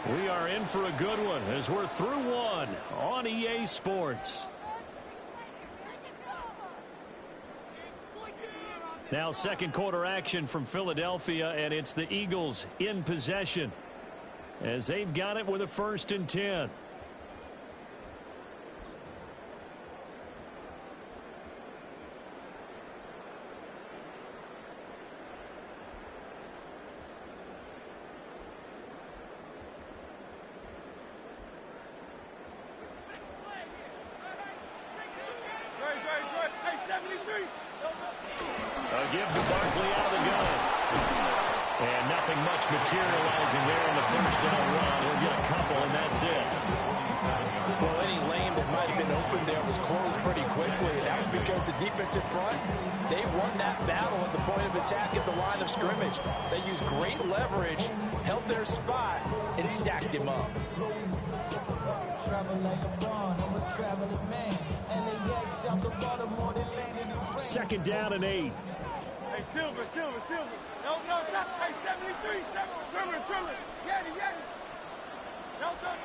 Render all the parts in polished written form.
We are in for a good one as we're through one on EA Sports. Now second quarter action from Philadelphia, and it's the Eagles in possession as they've got it with a 1st and 10. Give to Barkley out of the gun. And nothing much materializing there in the first down run. He'll get a couple, and that's it. Well, any lane that might have been open there was closed pretty quickly. And that was because the defensive front, they won that battle at the point of attack at the line of scrimmage. They used great leverage, held their spot, and stacked him up. Second down and 8. Hey, Silver. No, stop. Hey, 73. Trimmer. Yeti. No, stop.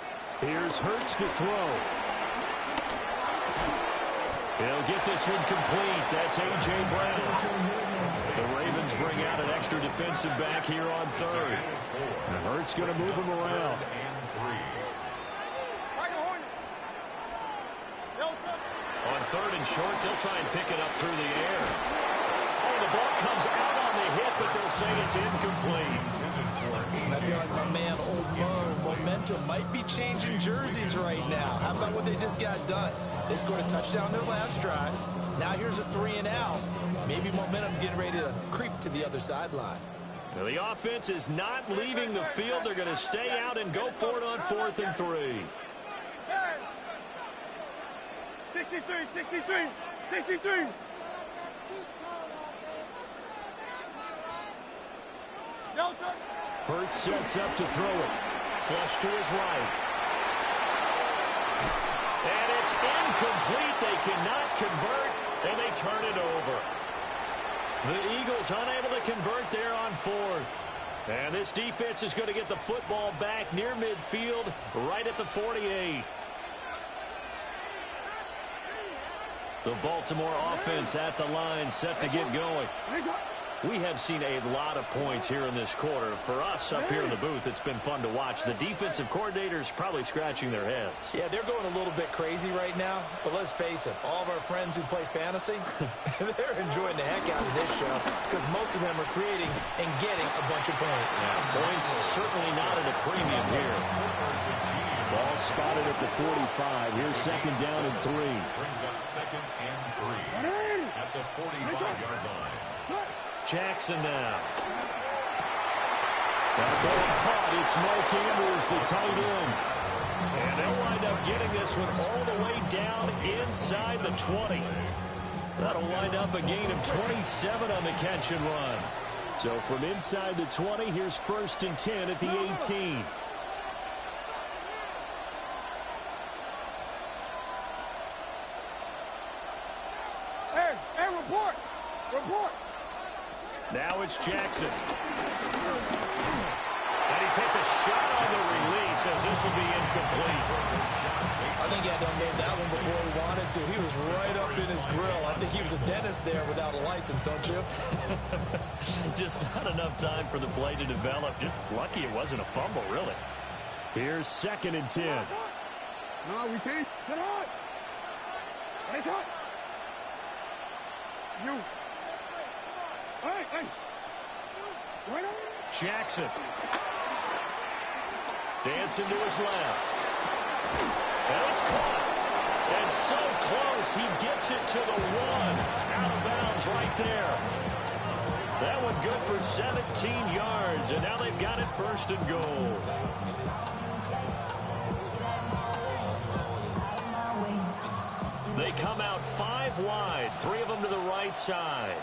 Here's Hurts to throw. He'll get this one complete. That's A.J. Brown. The Ravens bring out an extra defensive back here on third. And Hurts going to move him around. On 3rd and short, they'll try and pick it up through the air. Oh, the ball comes out on the hit, but they'll say it's incomplete. I feel like my man, Old Mo, momentum might be changing jerseys right now. How about what they just got done? They scored a touchdown their last drive. Now here's a 3 and out. Maybe momentum's getting ready to creep to the other sideline. Now the offense is not leaving the field. They're going to stay out and go for it on 4th and 3. 63. Hurts sets up to throw it. Flush to his right. And it's incomplete. They cannot convert, and they turn it over. The Eagles unable to convert there on 4th. And this defense is going to get the football back near midfield, right at the 48. The Baltimore offense at the line, set to get going. We have seen a lot of points here in this quarter. For us up here in the booth, it's been fun to watch. The defensive coordinators probably scratching their heads. Yeah, they're going a little bit crazy right now. But let's face it, all of our friends who play fantasy, they're enjoying the heck out of this show because most of them are creating and getting a bunch of points. Yeah, points certainly not at a premium here. Ball spotted at the 45. Here's 2nd down and 3. Brings up 2nd and 3 at the 45-yard line. Jackson now. That ball caught. It's Mark Andrews, the tight end. And they'll wind up getting this one all the way down inside the 20. That'll wind up a gain of 27 on the catch and run. So from inside the 20, here's 1st and 10 at the 18. Hey, report. Now it's Jackson. And he takes a shot on the release as this will be incomplete. I think he had to unload that one before he wanted to. He was right up in his grill. I think he was a dentist there without a license, don't you? Just not enough time for the play to develop. Just lucky it wasn't a fumble, really. Here's 2nd and 10. No, we take. Sit on. Nice hot. You. Hey. Right on. Jackson. Dancing to his left. And it's caught. And so close, he gets it to the 1. Out of bounds right there. That one good for 17 yards. And now they've got it 1st and goal. They come out 5 wide. 3 of them to the right side.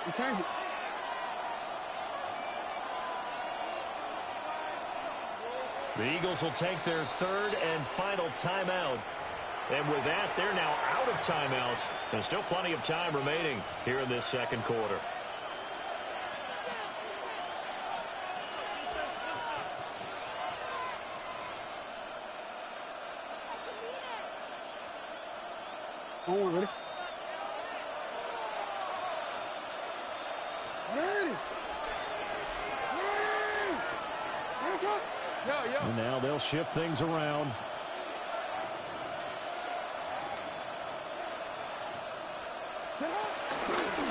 Return it. The Eagles will take their 3rd and final timeout. And with that, they're now out of timeouts. There's still plenty of time remaining here in this 2nd quarter. On one, ready? Ready? And now they'll shift things around.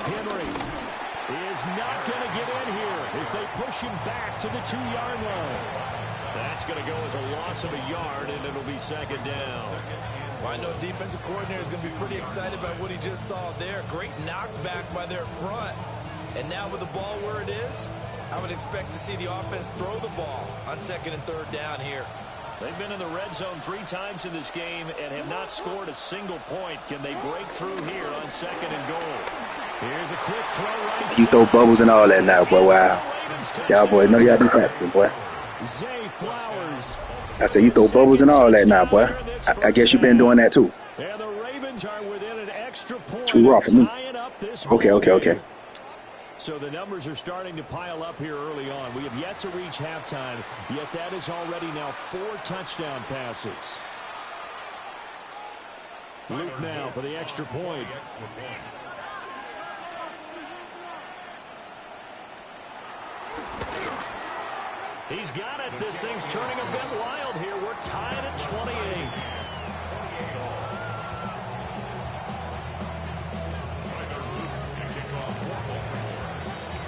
Henry is not going to get in here as they push him back to the 2-yard line. That's going to go as a loss of a yard, and it'll be second down. Well, I know defensive coordinator is going to be pretty excited about what he just saw there. Great knockback by their front. And now with the ball where it is, I would expect to see the offense throw the ball on 2nd and 3rd down here. They've been in the red zone 3 times in this game and have not scored a single point. Can they break through here on 2nd and goal? Here's a quick throw right. You throw bubbles and all that now, boy. Wow. Y'all boys know y'all been practicing, boy. Zay Flowers. I said you throw bubbles and all that now, boy. I guess you've been doing that too. And the Ravens are within an extra point. Too raw for me. Okay. So the numbers are starting to pile up here early on. We have yet to reach halftime, yet that is already now 4 touchdown passes. Luke now for the extra point. He's got it. This thing's turning a bit wild here. We're tied at 28.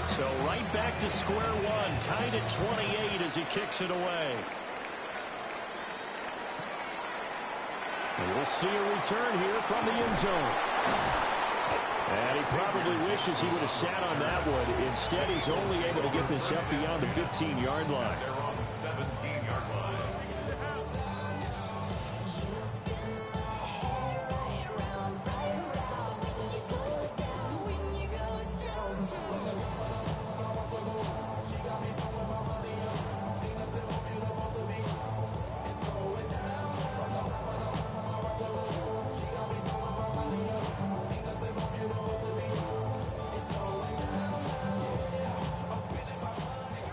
So right back to square one, tied at 28 as he kicks it away. And we'll see a return here from the end zone. And he probably wishes he would have sat on that one. Instead, he's only able to get this up beyond the 15-yard line. They're on the 17-yard line.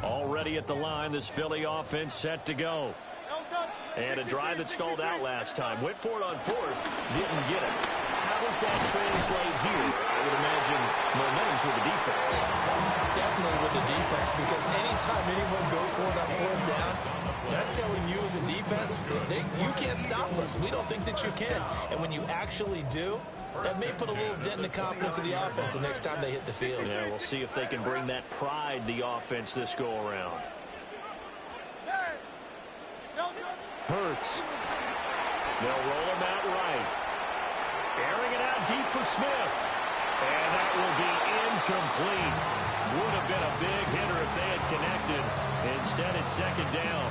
Already at the line, this Philly offense set to go. And a drive that stalled out last time. Went for it on 4th, didn't get it. How does that translate here? I would imagine momentum's with the defense. Definitely with the defense, because anytime anyone goes for it on 4th down, that's telling you as a defense, you can't stop us. We don't think that you can. And when you actually do, that may put a little dent in the confidence of the offense the next time they hit the field. Yeah, we'll see if they can bring that pride, the offense, this go-around. Hurts. They'll roll him out right. Airing it out deep for Smith. And that will be incomplete. Would have been a big hitter if they had connected. Instead, it's 2nd down.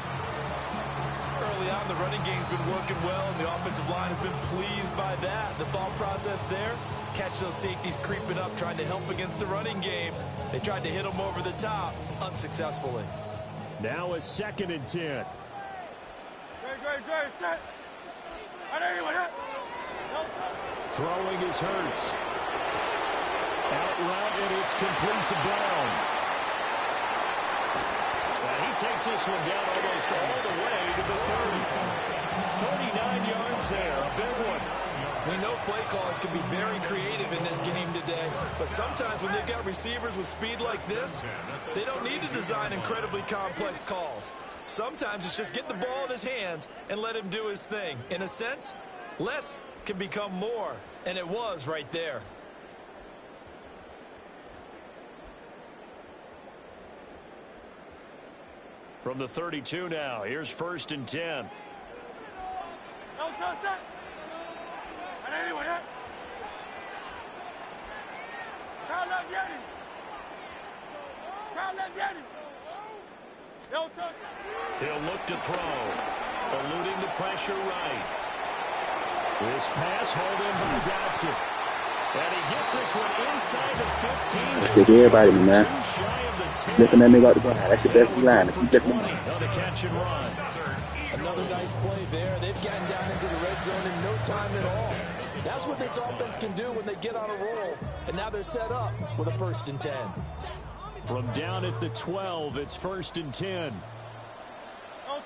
Early on, the running game's been working well, and the offensive line has been pleased by that. The thought process there, catch those safeties creeping up, trying to help against the running game. They tried to hit them over the top, unsuccessfully. Now a 2nd and 10. Set. Throwing is Hurts. Out route, and it's complete to Brown. And he takes this one down almost all the way to the 30. 39 yards there, a big one. We know play callers can be very creative in this game today, but sometimes when they've got receivers with speed like this, they don't need to design incredibly complex calls. Sometimes it's just get the ball in his hands and let him do his thing. In a sense, less can become more, and it was right there. From the 32 now, here's 1st and 10. He'll look to throw. Eluding the pressure right. This pass hold in by Dotson. And he gets this one inside the 15. Let's get everybody, man. Flipping that nigga out the ground. That's your best line. If you flip him. On the catch and run. Another nice play there. They've gotten down into the red zone in no time at all. That's what this offense can do when they get on a roll. And now they're set up with a 1st and 10. From down at the 12, it's 1st and 10. Out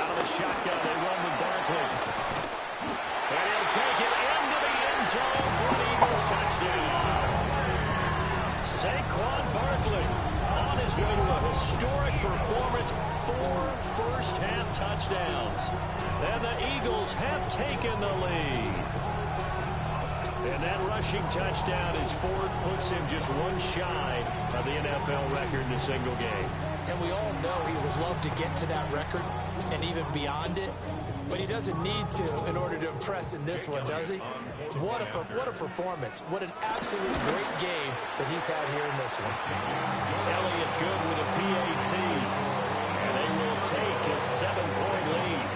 of the shotgun, they run with Barkley. And he'll take it into the end zone for an Eagles touchdown. Saquon Barkley on his way to a historic performance, 4 first-half touchdowns. And the Eagles have taken the lead. And that rushing touchdown is fourth, puts him just one shy of the NFL record in a single game. And we all know he would love to get to that record and even beyond it. But he doesn't need to in order to impress in this one, does he? What a performance. What an absolute great game that he's had here in this one. Elliott good with a PAT. And they will take a 7-point lead.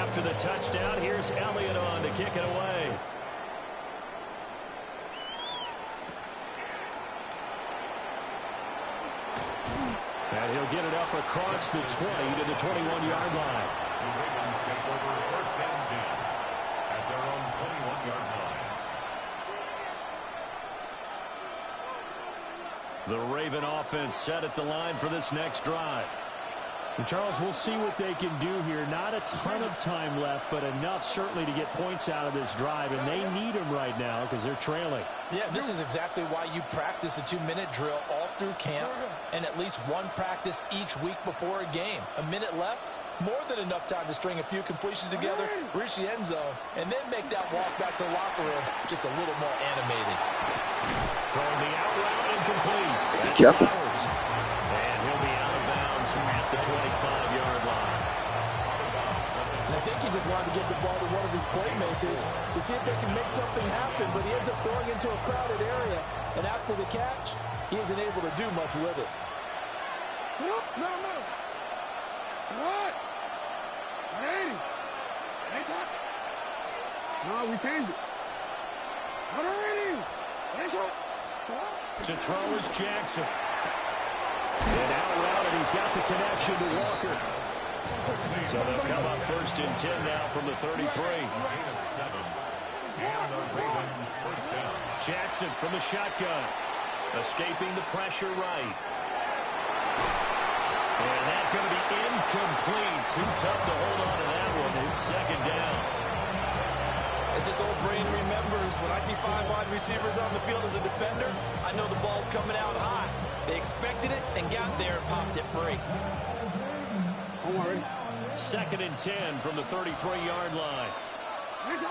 After the touchdown, here's Elliott on to kick it away. And he'll get it up across the 20 to the 21-yard line. The Ravens take over first and 10 at their own 21-yard line. The Raven offense set at the line for this next drive. And Charles, we'll see what they can do here. Not a ton of time left, but enough certainly to get points out of this drive, and they need them right now because they're trailing. Yeah, this is exactly why you practice a 2-minute drill all through camp and at least one practice each week before a game. A minute left, more than enough time to string a few completions together, reach the end zone, and then make that walk back to the locker room just a little more animated. Throwing the out route incomplete. Be careful. And he'll be out of bounds at the 25-yard line. And I think he just wanted to get the ball to one of his playmakers to see if they can make something happen, but he ends up throwing into a crowded area, and after the catch, he isn't able to do much with it. No. What? 180. No, we changed it. 180. To throw is Jackson. And out route, and he's got the connection to Walker. So they'll come up first and 10 now from the 33. And the Ravens first down. Jackson from the shotgun. Escaping the pressure right. And that's going to be incomplete. Too tough to hold on to that one. It's second down. As this old brain remembers, when I see 5 wide receivers on the field as a defender, I know the ball's coming out high. They expected it and got there and popped it free. Don't worry. Second and 10 from the 33-yard line. Hey, middle.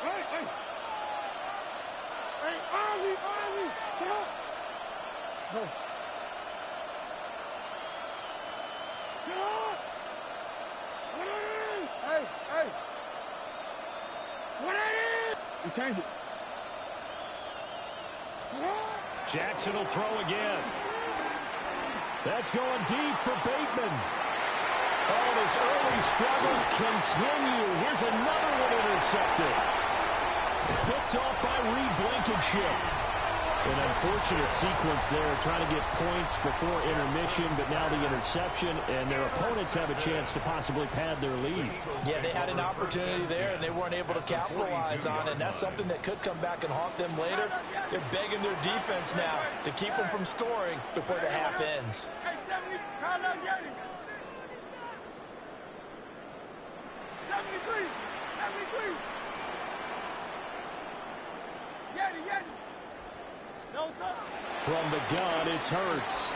Hey. Hey, Ozzy. Shut up. No. Shut up. Hey. What is it? We changed it. Jackson will throw again. That's going deep for Bateman. Oh, his early struggles continue. Here's another one intercepted. Picked off by Reed Blankenship. An unfortunate sequence there, trying to get points before intermission, but now the interception, and their opponents have a chance to possibly pad their lead. Yeah, they had an opportunity there, and they weren't able to capitalize on it, and that's something that could come back and haunt them later. They're begging their defense now to keep them from scoring before the half ends. Hey, 70, call up Yeti. 73. Yeti. No touch. From the gun, it's Hurts.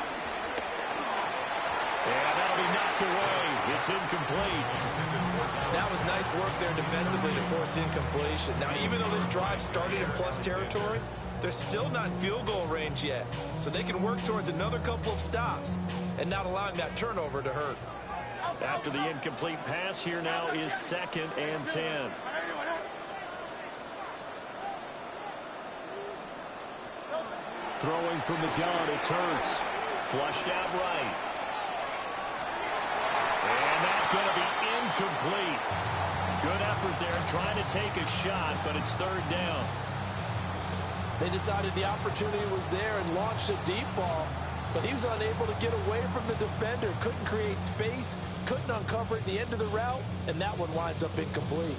And that'll be knocked away. It's incomplete. That was nice work there defensively to force incompletion. Now, even though this drive started in plus territory, they're still not in field goal range yet. So they can work towards another couple of stops and not allowing that turnover to hurt. After the incomplete pass, here now is second and 10. Throwing from the gun, it's Hurts. Flushed out right. And that's going to be incomplete. Good effort there, trying to take a shot, but it's third down. They decided the opportunity was there and launched a deep ball. but he was unable to get away from the defender. Couldn't create space, couldn't uncover at the end of the route, and that one winds up incomplete.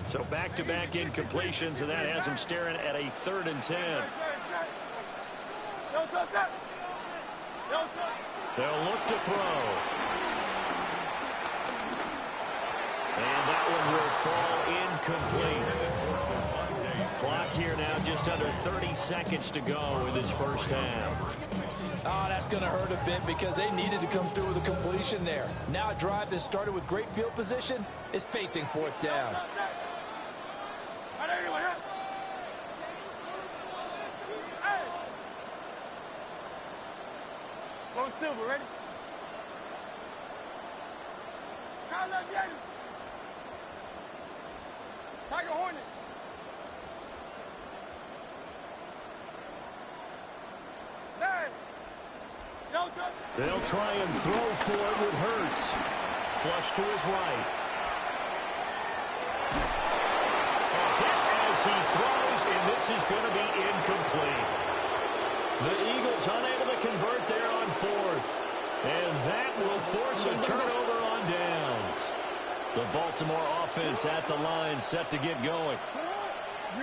So back-to-back incompletions, and that has him staring at a 3rd and 10. They'll look to throw. And that one will fall incomplete. Clock here now, just under 30 seconds to go in this first half. Oh, that's going to hurt a bit because they needed to come through with a completion there. Now a drive that started with great field position is facing 4th down. Go Silver, ready? Tiger Hornet. They'll try and throw for it with Hurts. Flush to his right. A hit as he throws, and this is going to be incomplete. The Eagles unable to convert there on 4th. And that will force a turnover on downs. The Baltimore offense at the line, set to get going.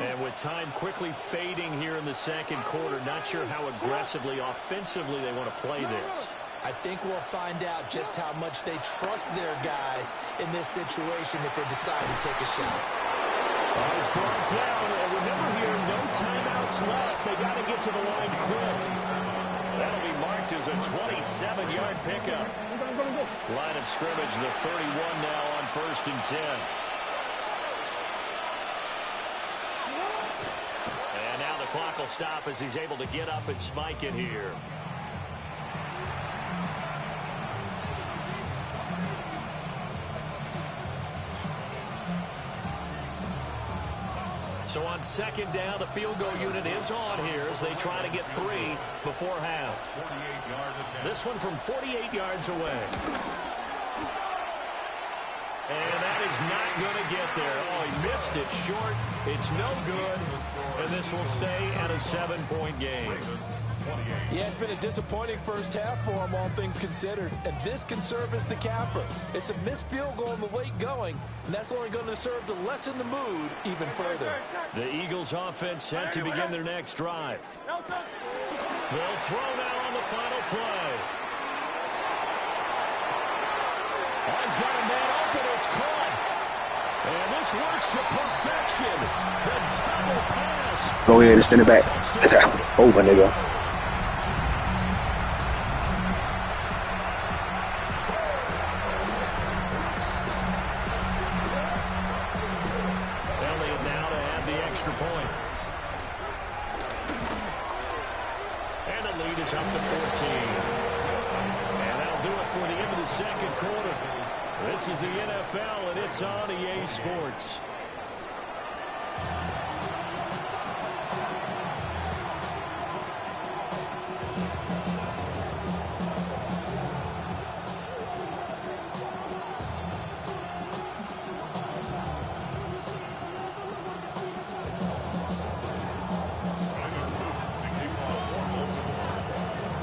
And with time quickly fading here in the second quarter, not sure how aggressively, offensively they want to play this. I think we'll find out just how much they trust their guys in this situation if they decide to take a shot. He's brought down. And remember here, no timeouts left. They got to get to the line quick. That'll be marked as a 27-yard pickup. Line of scrimmage, the 31 now on 1st and 10. And now the clock will stop as he's able to get up and spike it here. So on 2nd down, the field goal unit is on here as they try to get 3 before half. This one from 48 yards away. And that is not going to get there. Oh, he missed it short. It's no good. And this will stay at a 7-point game. Yeah, it's been a disappointing first half for him, all things considered. And this can serve as the capper. It's a missed field goal in the late going, and that's only going to serve to lessen the mood even further. The Eagles offense set to begin their next drive. They'll throw now on the final play. Oh, he's got a man open. It's caught. And this works to perfection. The double pass. Go ahead and send it back. Over, nigga. Elliott now to add the extra point. And the lead is up to 14. And that'll do it for the end of the second quarter. This is the NFL, and it's on EA Sports.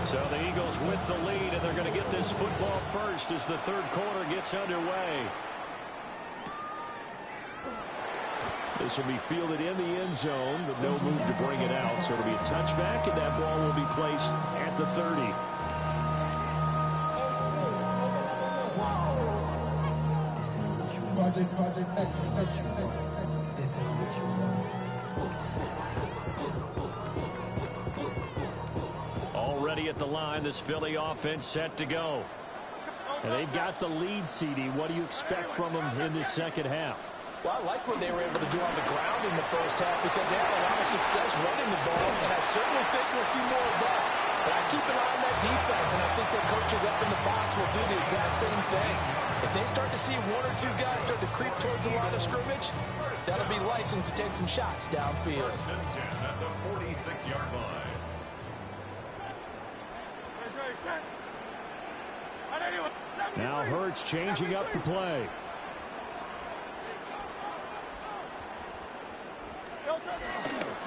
So the Eagles with the lead, and they're going to get this football first as the third quarter gets underway. This will be fielded in the end zone, but no move to bring it out. So it'll be a touchback, and that ball will be placed at the 30. Already at the line, this Philly offense set to go. And they've got the lead, CD. What do you expect from them in this second half? Well, I like what they were able to do on the ground in the first half because they had a lot of success running the ball, and I certainly think we'll see more of that. But I keep an eye on that defense, and I think their coaches up in the box will do the exact same thing. If they start to see one or two guys start to creep towards the line of scrimmage, that'll be license to take some shots downfield. At the 46-yard line. Now Hurts changing up the play.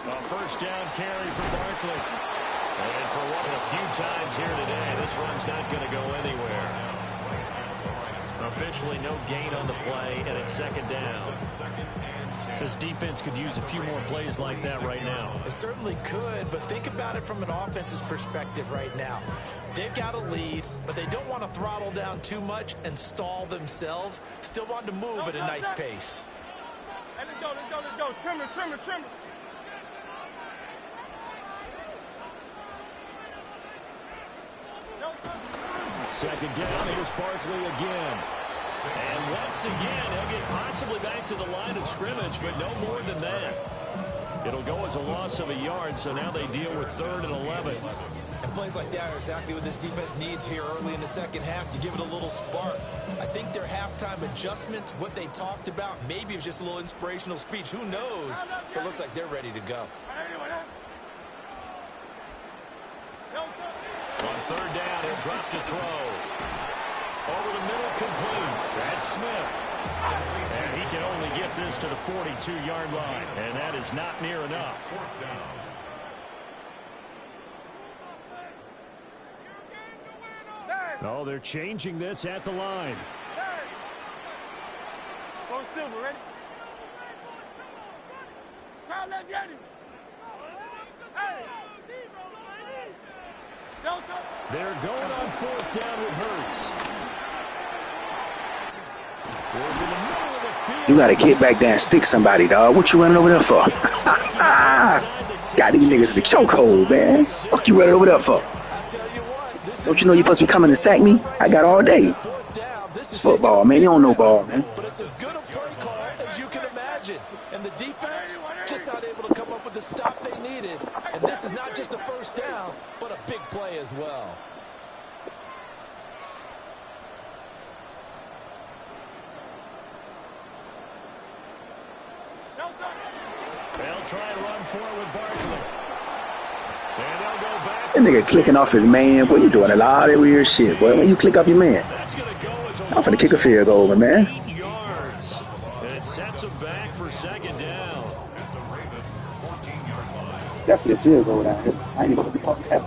A first down carry for Barkley. And for one of the few times here today, this run's not going to go anywhere. Officially no gain on the play, and it's second down. This defense could use a few more plays like that right now. It certainly could, but think about it from an offense's perspective right now. They've got a lead, but they don't want to throttle down too much and stall themselves. Still want to move at a nice pace. Hey, let's go. Trimmer. Second down, here's Barkley again. And once again, he'll get possibly back to the line of scrimmage, but no more than that. It'll go as a loss of a yard, so now they deal with 3rd and 11. And plays like that are exactly what this defense needs here early in the second half to give it a little spark. I think their halftime adjustments, what they talked about, maybe it was just a little inspirational speech. Who knows? But it looks like they're ready to go. On 3rd down, he'll drop to throw. Over the middle, complete. That's Smith. And he can only get this to the 42-yard line. And that is not near enough. Oh, they're changing this at the line. Go Silver, ready? Crowd left, get him. Hey! Delta! They're going on 4th down with Hurts. You got to get back there and stick somebody, dog. What you running over there for? Got these niggas in the chokehold, man. Fuck you running over there for? Don't you know you're supposed to be coming to sack me? I got all day. It's football, man. You don't know ball, man. But it's as good a play call as you can imagine. And the defense just not able to come up with the stop they needed. And this is not just a first down, but a big play as well. They'll try and run for it with Barkley. And they'll go back. That nigga clicking off his man. Boy, you doing a lot of weird shit, boy. When you click off your man. I'm finna kick a field goal over, man. 8 yards. And it sets them back for second down. Definitely a field goal down here. I ain't even gonna be on that.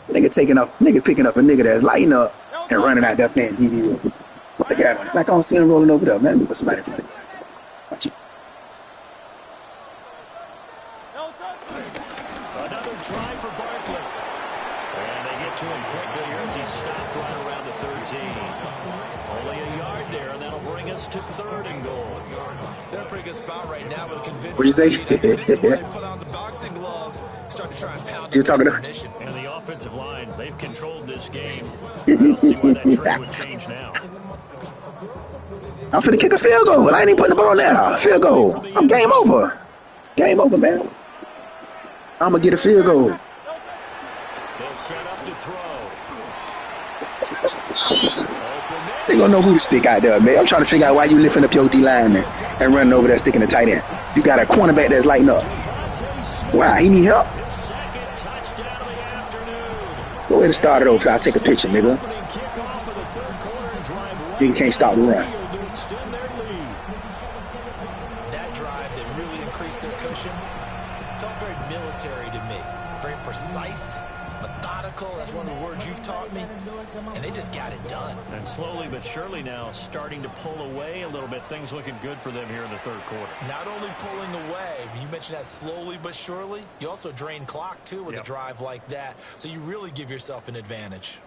Nigga picking up a nigga that's lighting up and running out that fan DB with him. Look at him. Like I don't see him rolling over there. Man, let me put somebody in front of you. Watch it. Another try for Barkley. And they get to him quickly here as he stopped right around the 13. Only a yard there, and that'll bring us to 3rd and goal. They're in a pretty good spot right now with convincing. What'd you say? This is where they put on the boxing gloves, start to try and pound. You're talking to? And the offensive line, they've controlled this game. I don't see why that trend would change now. I'm finna kick a field goal. I ain't even putting the ball there. Field goal. I'm game over. Game over, man. I'm gonna get a field goal. They'll set up to throw. They gonna know who to stick out there, man. I'm trying to figure out why you lifting up your D lineman and running over there sticking the tight end. You got a cornerback that's lighting up. Wow, he need help. Go ahead and start it over. I'll take a picture, nigga. You can't stop the run. That drive that really increased their cushion felt very military to me. Very precise, methodical. That's one of the words you've taught me. And they just got it done. And slowly but surely now starting to pull away a little bit. Things looking good for them here in the 3rd quarter. Not only pulling away, but you mentioned that slowly but surely. You also drain clock, too, with a drive like that. So you really give yourself an advantage.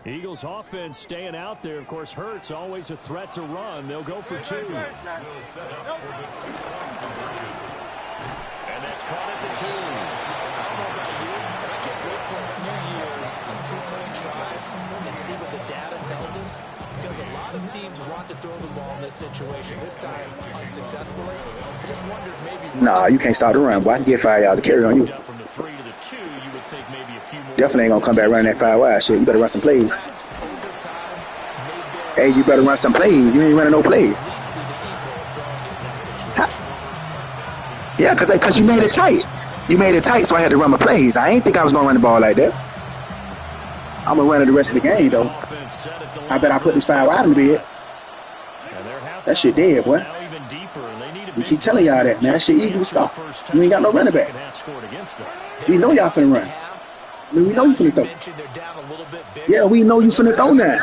Eagles offense staying out there. Of course, Hurts always a threat to run. They'll go for 2. And that's caught at the 2. I don't know about you, but I can't wait for a few years of 2-point tries and see what the data tells us. Because a lot of teams want to throw the ball in this situation. This time, unsuccessfully. I just wondered maybe... Nah, you can't stop the run, boy. I can get 5 yards to carry on you. From the 3 to the 2, you would think maybe a few more. Definitely ain't gonna come back running that 5 wide shit. You better run some plays. Hey, you better run some plays. You ain't running no plays. Yeah, because you made it tight. You made it tight, so I had to run my plays. I ain't think I was gonna run the ball like that. I'm gonna run it the rest of the game, though. I bet I put this 5 wide in the bed. That shit dead, boy. We keep telling y'all that, man. That shit easy to stop. You ain't got no running back. We know y'all finna run. I mean, we know you finna throw. Yeah, we know you finna throw now.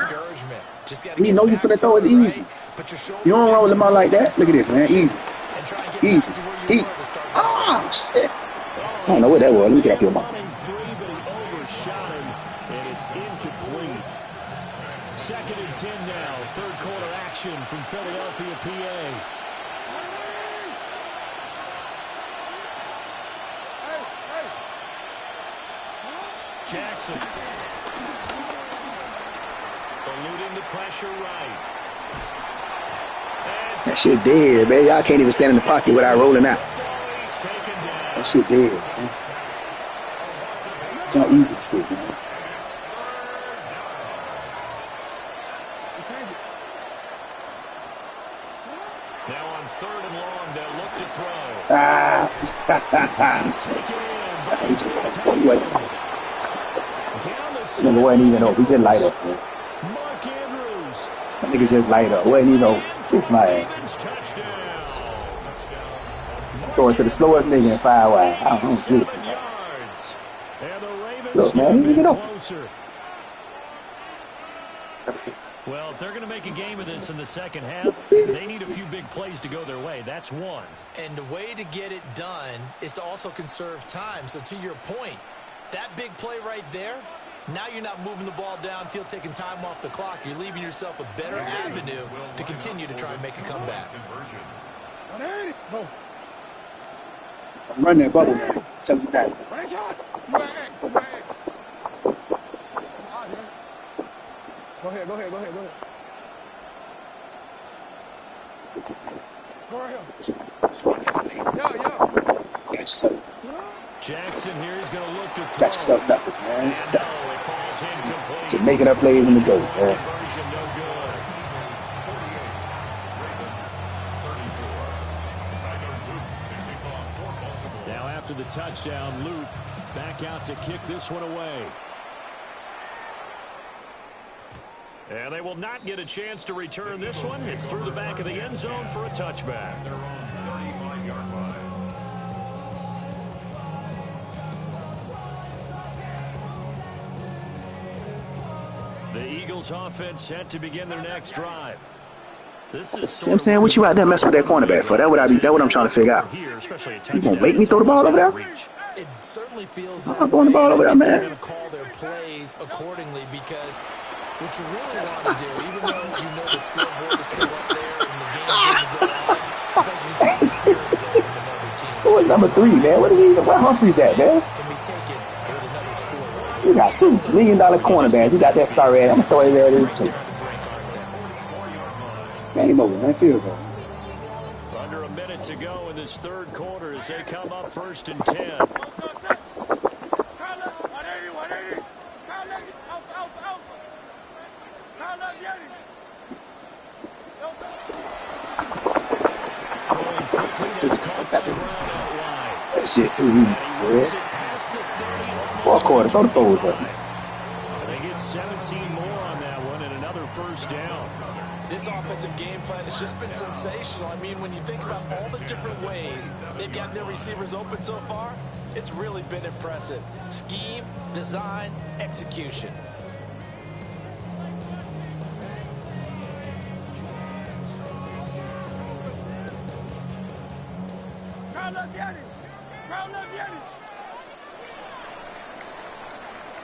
We know you finna throw. It's easy. You don't run with Lamar like that. Look at this, man. Easy. Easy. Eat. Oh, shit. I don't know what that was. Let me get up here, man. Second and 10 now. Third quarter action from Philadelphia, PA. Jackson. Eluding the pressure right. That shit dead, man. Y'all can't even stand in the pocket without rolling out. That shit dead, man. It's not easy to stick, man. Now on third and long, they'll look to throw. I hate you guys. Boy, you ain't. Nigga wasn't even up. He just light up, man. That nigga just light up. Wasn't even up. Fix my ass. Throwing to the slowest nigga in 5 wide. I don't get it sometimes. Look, man, he didn't even know. Well, if they're going to make a game of this in the second half, they need a few big plays to go their way. That's one. And the way to get it done is to also conserve time. So to your point, that big play right there, now you're not moving the ball downfield, taking time off the clock. You're leaving yourself a better avenue to continue to try and make a comeback. Run that bubble, man. Tell you that. Go ahead. Go right here. Yo. Got yourself. Jackson here is going to look to throw. Got yourself knuckles, man. To making up plays in the dirt, man. Now after the touchdown, Luke back out to kick this one away. And they will not get a chance to return this one. It's through the back of the end zone for a touchback. They're on 35-yard line. The Eagles offense set to begin their next drive. This is See what I'm saying? What you out there messing with that cornerback for? That's what I'm trying to figure out. You gonna make me throw the ball over there? It certainly feels I'm not throwing the ball over there, man. They're going to call their plays accordingly because what you really want to do, even though you know the scoreboard is still up there and the game's going to go on, I think you take the spirit of another team. Who is number 3, man? What is he even? Where Humphrey's at, man? Can be taken with another score. You got $2 million cornerbacks. You got that sorry ass. I'm gonna throw his ass in. Game over, man. Field goal. Under a minute to go in this third quarter as they come up 1st and 10. That shit too easy, man. 4th quarter, throw the forwards up. They get 17 more on that one and another first down. This offensive game plan has just been sensational. I mean, when you think about all the different ways they've gotten their receivers open so far, it's really been impressive. Scheme, design, execution.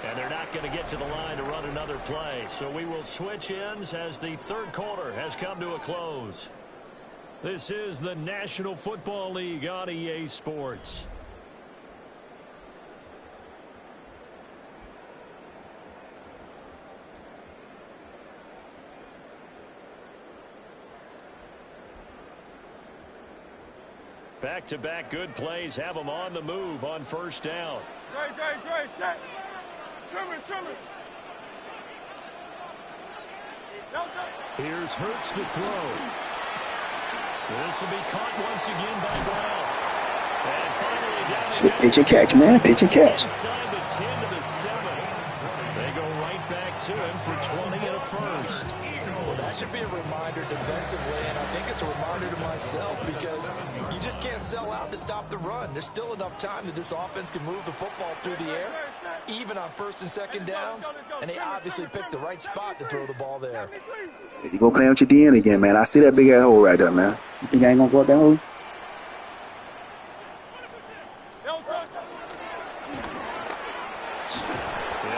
And they're not going to get to the line to run another play. So we will switch ends as the third quarter has come to a close. This is the National Football League on EA Sports. Back-to-back good plays have them on the move on first down. Great. Set. Trim it. Here's Hurts to throw. This will be caught once again by Brown. And finally down. Pitch and catch, man. Pitch and catch. Inside the 10 to the 7. They go right back to him for 20 and a should be a reminder defensively, and I think it's a reminder to myself because you just can't sell out to stop the run. There's still enough time that this offense can move the football through the air, even on first and second downs, and they obviously picked the right spot to throw the ball there. You go play with your DN again, man. I see that big ass hole right there, man. You think I ain't gonna go up that hole?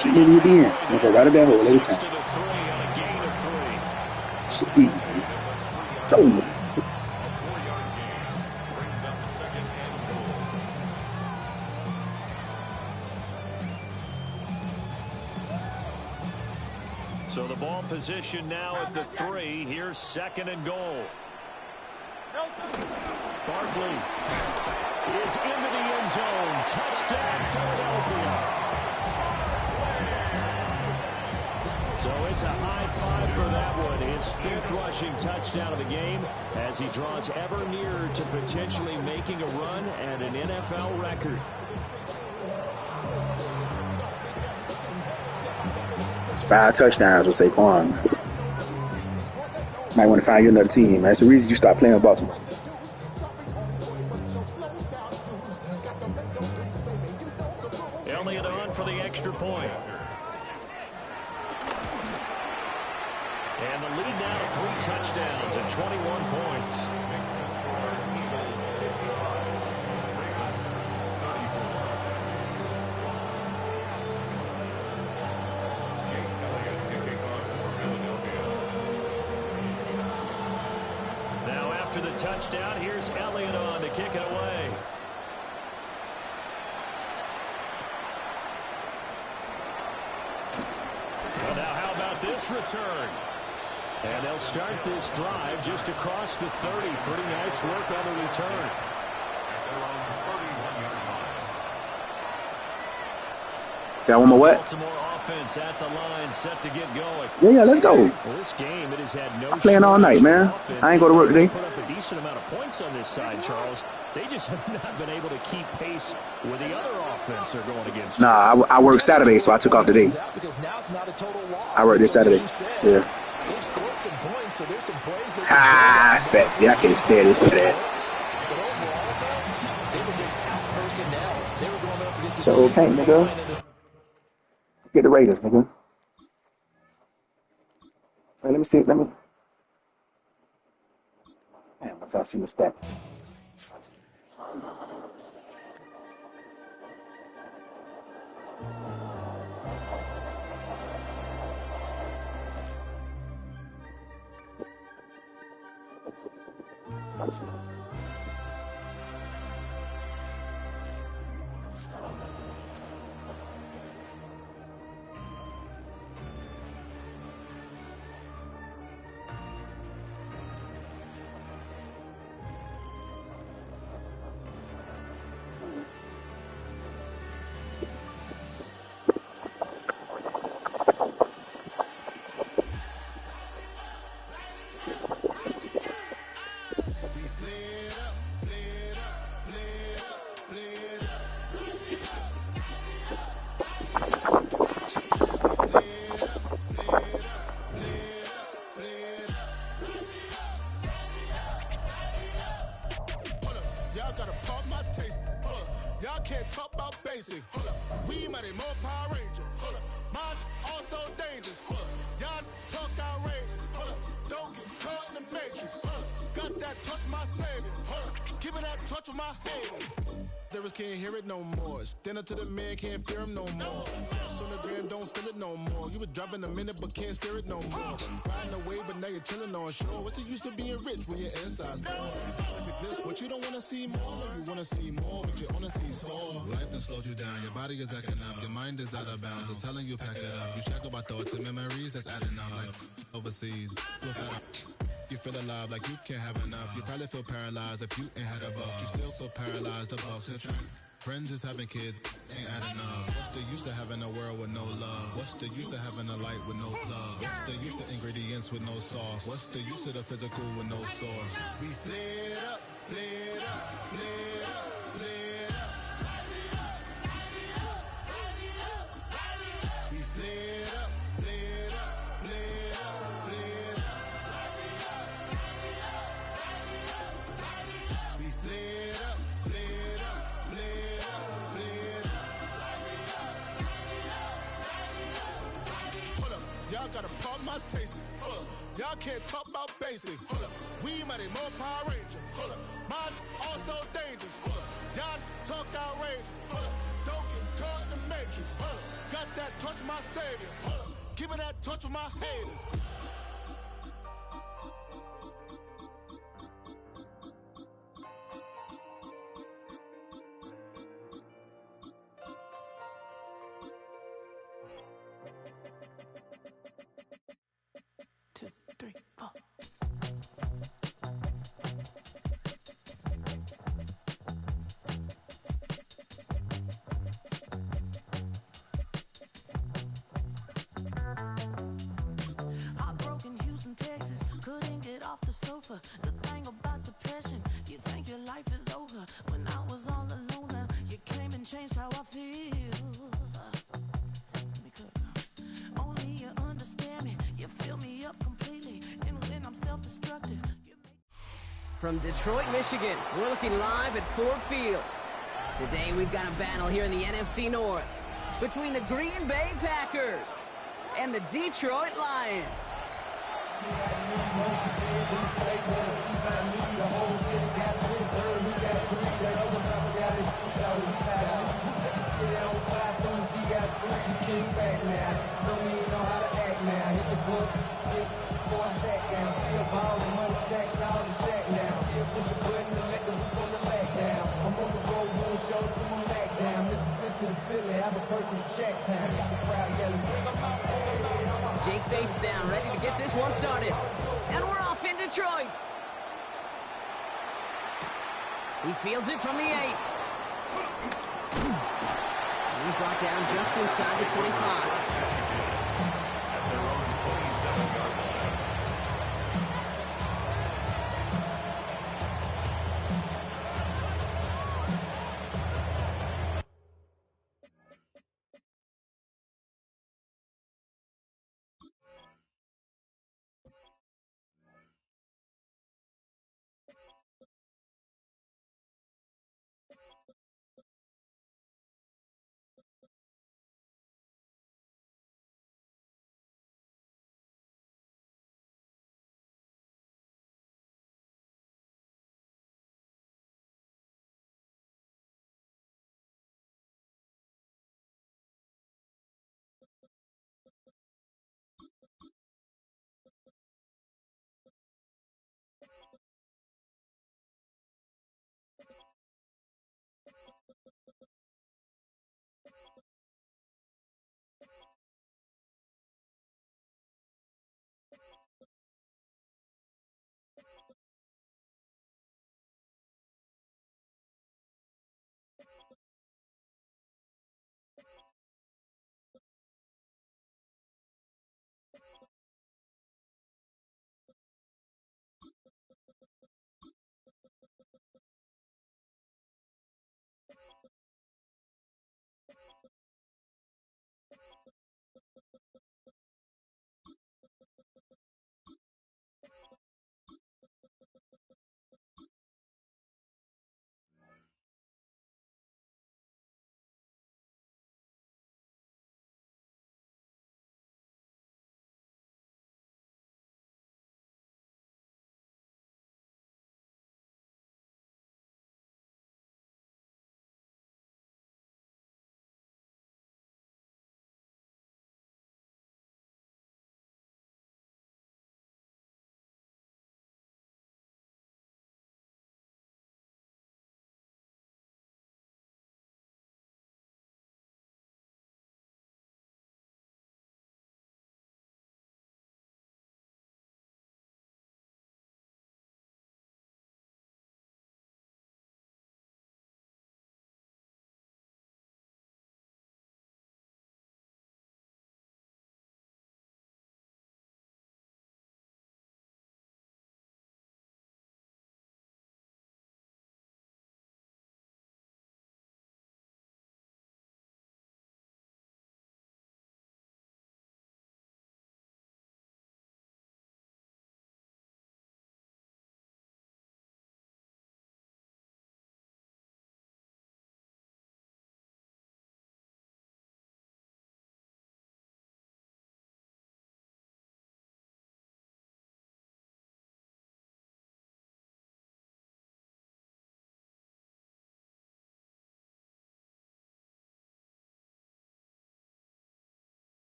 Keep me in your DN. I'm gonna go right up that hole every time. Shit easy. Told you. So the ball position now at the 3. Here's 2nd and goal. Barkley is into the end zone. Touchdown, Philadelphia. So it's a high 5 for that one. His 5th rushing touchdown of the game as he draws ever nearer to potentially making a run at an NFL record. It's 5 touchdowns with Saquon. Might want to find you another team. That's the reason you stop playing with Baltimore. Elliott on for the extra point. And the lead now to 3 touchdowns and 21 points. Now after the touchdown, here's Elliott on to kick it away. Well, now how about this return? And they'll start this drive just across the 30. Pretty nice work on the return. Got one more what? Baltimore offense at the line, set to get going. Yeah, let's go. Well, this game, it has had no. I'm playing all night, man. I ain't go to work today. Put up a decent amount of points on this side, Charles. They just have not been able to keep pace with the other offense they're going against. Nah, I worked Saturday, so I took off today. I worked this Saturday. Yeah. Ah, fat. Yeah, I can't stand it for that. So, okay, nigga. Get the Raiders, nigga. Wait, let me see. Damn, if I see the stats. Can't hear it no more. Stand up to the man, can't fear him no more. Sonogram don't feel it no more. You were driving a minute but can't steer it no more. Riding away but now you're chilling on shore. What's the use of being rich when your inside's poor? This what you don't want to see more. You want to see more but you only see sore. Life done slowed you down. Your body is acting up. Your mind is out of bounds. It's telling you pack it up. You check about thoughts and memories that's adding up like overseas. You feel alive like you can't have enough. You probably feel paralyzed if you ain't had a buck. You still feel paralyzed, the bucks and track. Friends is having kids, ain't adding up. What's the use of having a world with no love? What's the use of having a light with no plug? What's the use of ingredients with no sauce? What's the use of the physical with no source? We lit up, lit up, lit up, lit up. We lit up, lit up, lit up, lit up. y'all gotta pop my taste. Hold up. Y'all can't talk about basic. Hold up. We might be more Power Ranger. Hold up. Mine also dangerous. Hold up. Y'all talk outrageous. Hold up. Don't get caught in the matrix. Hold up. Got that touch of my savior. Hold up. Give me that touch of my haters. The thing about depression, you think your life is over. When I was all alone, you came and changed how I feel. Let me cook. Only you understand me, you fill me up completely. And when I'm self-destructive, you make... From Detroit, Michigan, we're looking live at Ford Field. Today we've got a battle here in the NFC North between the Green Bay Packers and the Detroit Lions. Jake Bates down, ready to get this one started. And we're off in Detroit. He fields it from the 8. And he's brought down just inside the 25.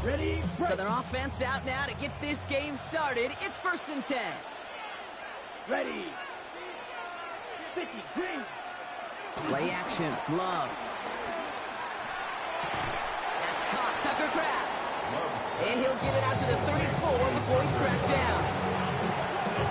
Ready? So their offense out now to get this game started. It's 1st and 10. Ready. 50, green. Play action, Love. That's caught, Tucker Kraft. And he'll get it out to the 34 before he's tracked down.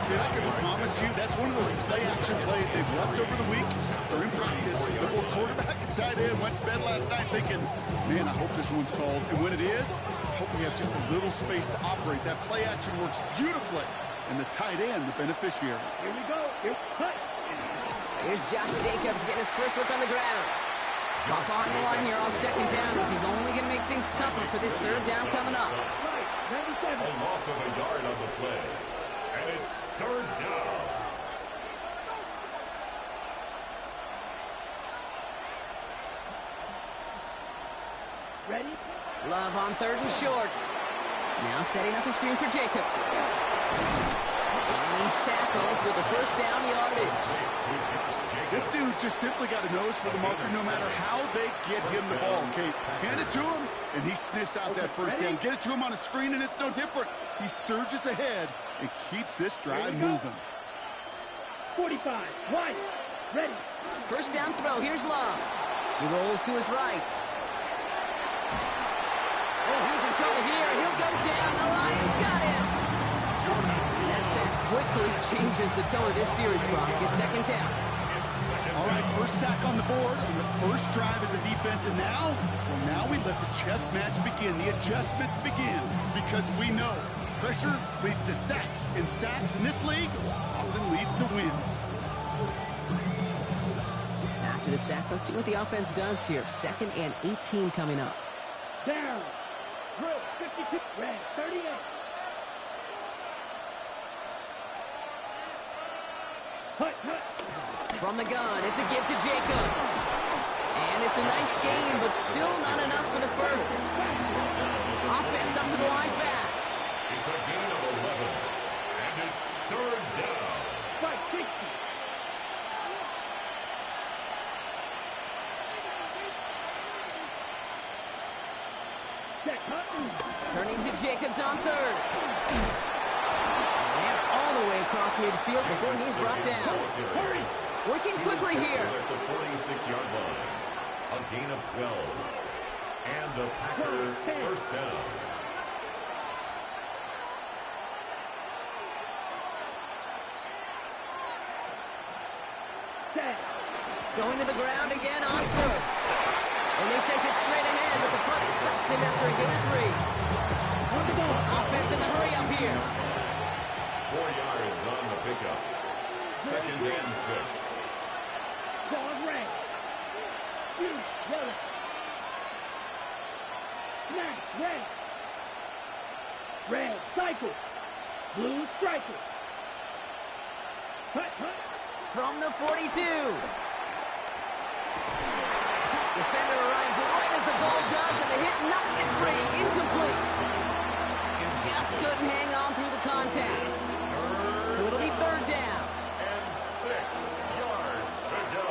See, I can promise you that's one of those play-action plays they've left over the week or in practice. The both quarterback and tight end went to bed last night thinking, man, I hope this one's called. And when it is, I hope we have just a little space to operate. That play-action works beautifully. And the tight end, the beneficiary. Here we go. Here, cut. Here's Josh Jacobs getting his first look on the ground. Off on the line here on 2nd down, which is only going to make things tougher for this 3rd down coming up. Right, 97. A loss of a yard on the play. And it's 3rd down. Ready? Love on 3rd and short. Now setting up the screen for Jacobs. And he's tackled with the 1st down yardage. This dude's just simply got a nose for the marker no matter how they get him the ball, okay? Hand it to him, and he sniffs out that 1st down. Get it to him on a screen, and it's no different. He surges ahead and keeps this drive moving. 45, wide, ready. 1st down throw, here's Love. He rolls to his right. Oh, he's in trouble here. He'll go down. The Lions got him. And that sack quickly changes the tone of this series, Brock. It's 2nd down. All right, 1st sack on the board on the 1st drive as a defense, and now we let the chess match begin. The adjustments begin because we know pressure leads to sacks, and sacks in this league often leads to wins. After the sack, let's see what the offense does here. 2nd and 18 coming up. Down. Drill, 52, red, 38. Cut. From the gun, it's a give to Jacobs. And it's a nice game, but still not enough for the 1st. Offense up to the line fast. It's a gain of 11. And it's 3rd down. 560. Turning to Jacobs on 3rd. And all the way across midfield before he's brought down. Working quickly here. At the 46-yard line. A gain of 12. And the Packer 1st down. Going to the ground again on 1st. And they sent it straight ahead, but the front stops him after a gain of 3. Offense in the hurry up here. 4 yards on the pickup. 2nd and 6. Dog red. Blue, yellow. Smash, red. Red, cycle. Blue, striker. Cut. From the 42. Defender arrives right as the ball does, and the hit knocks it free. Incomplete. Just couldn't hang on through the contact. So it'll be 3rd down. And 6 yards to go.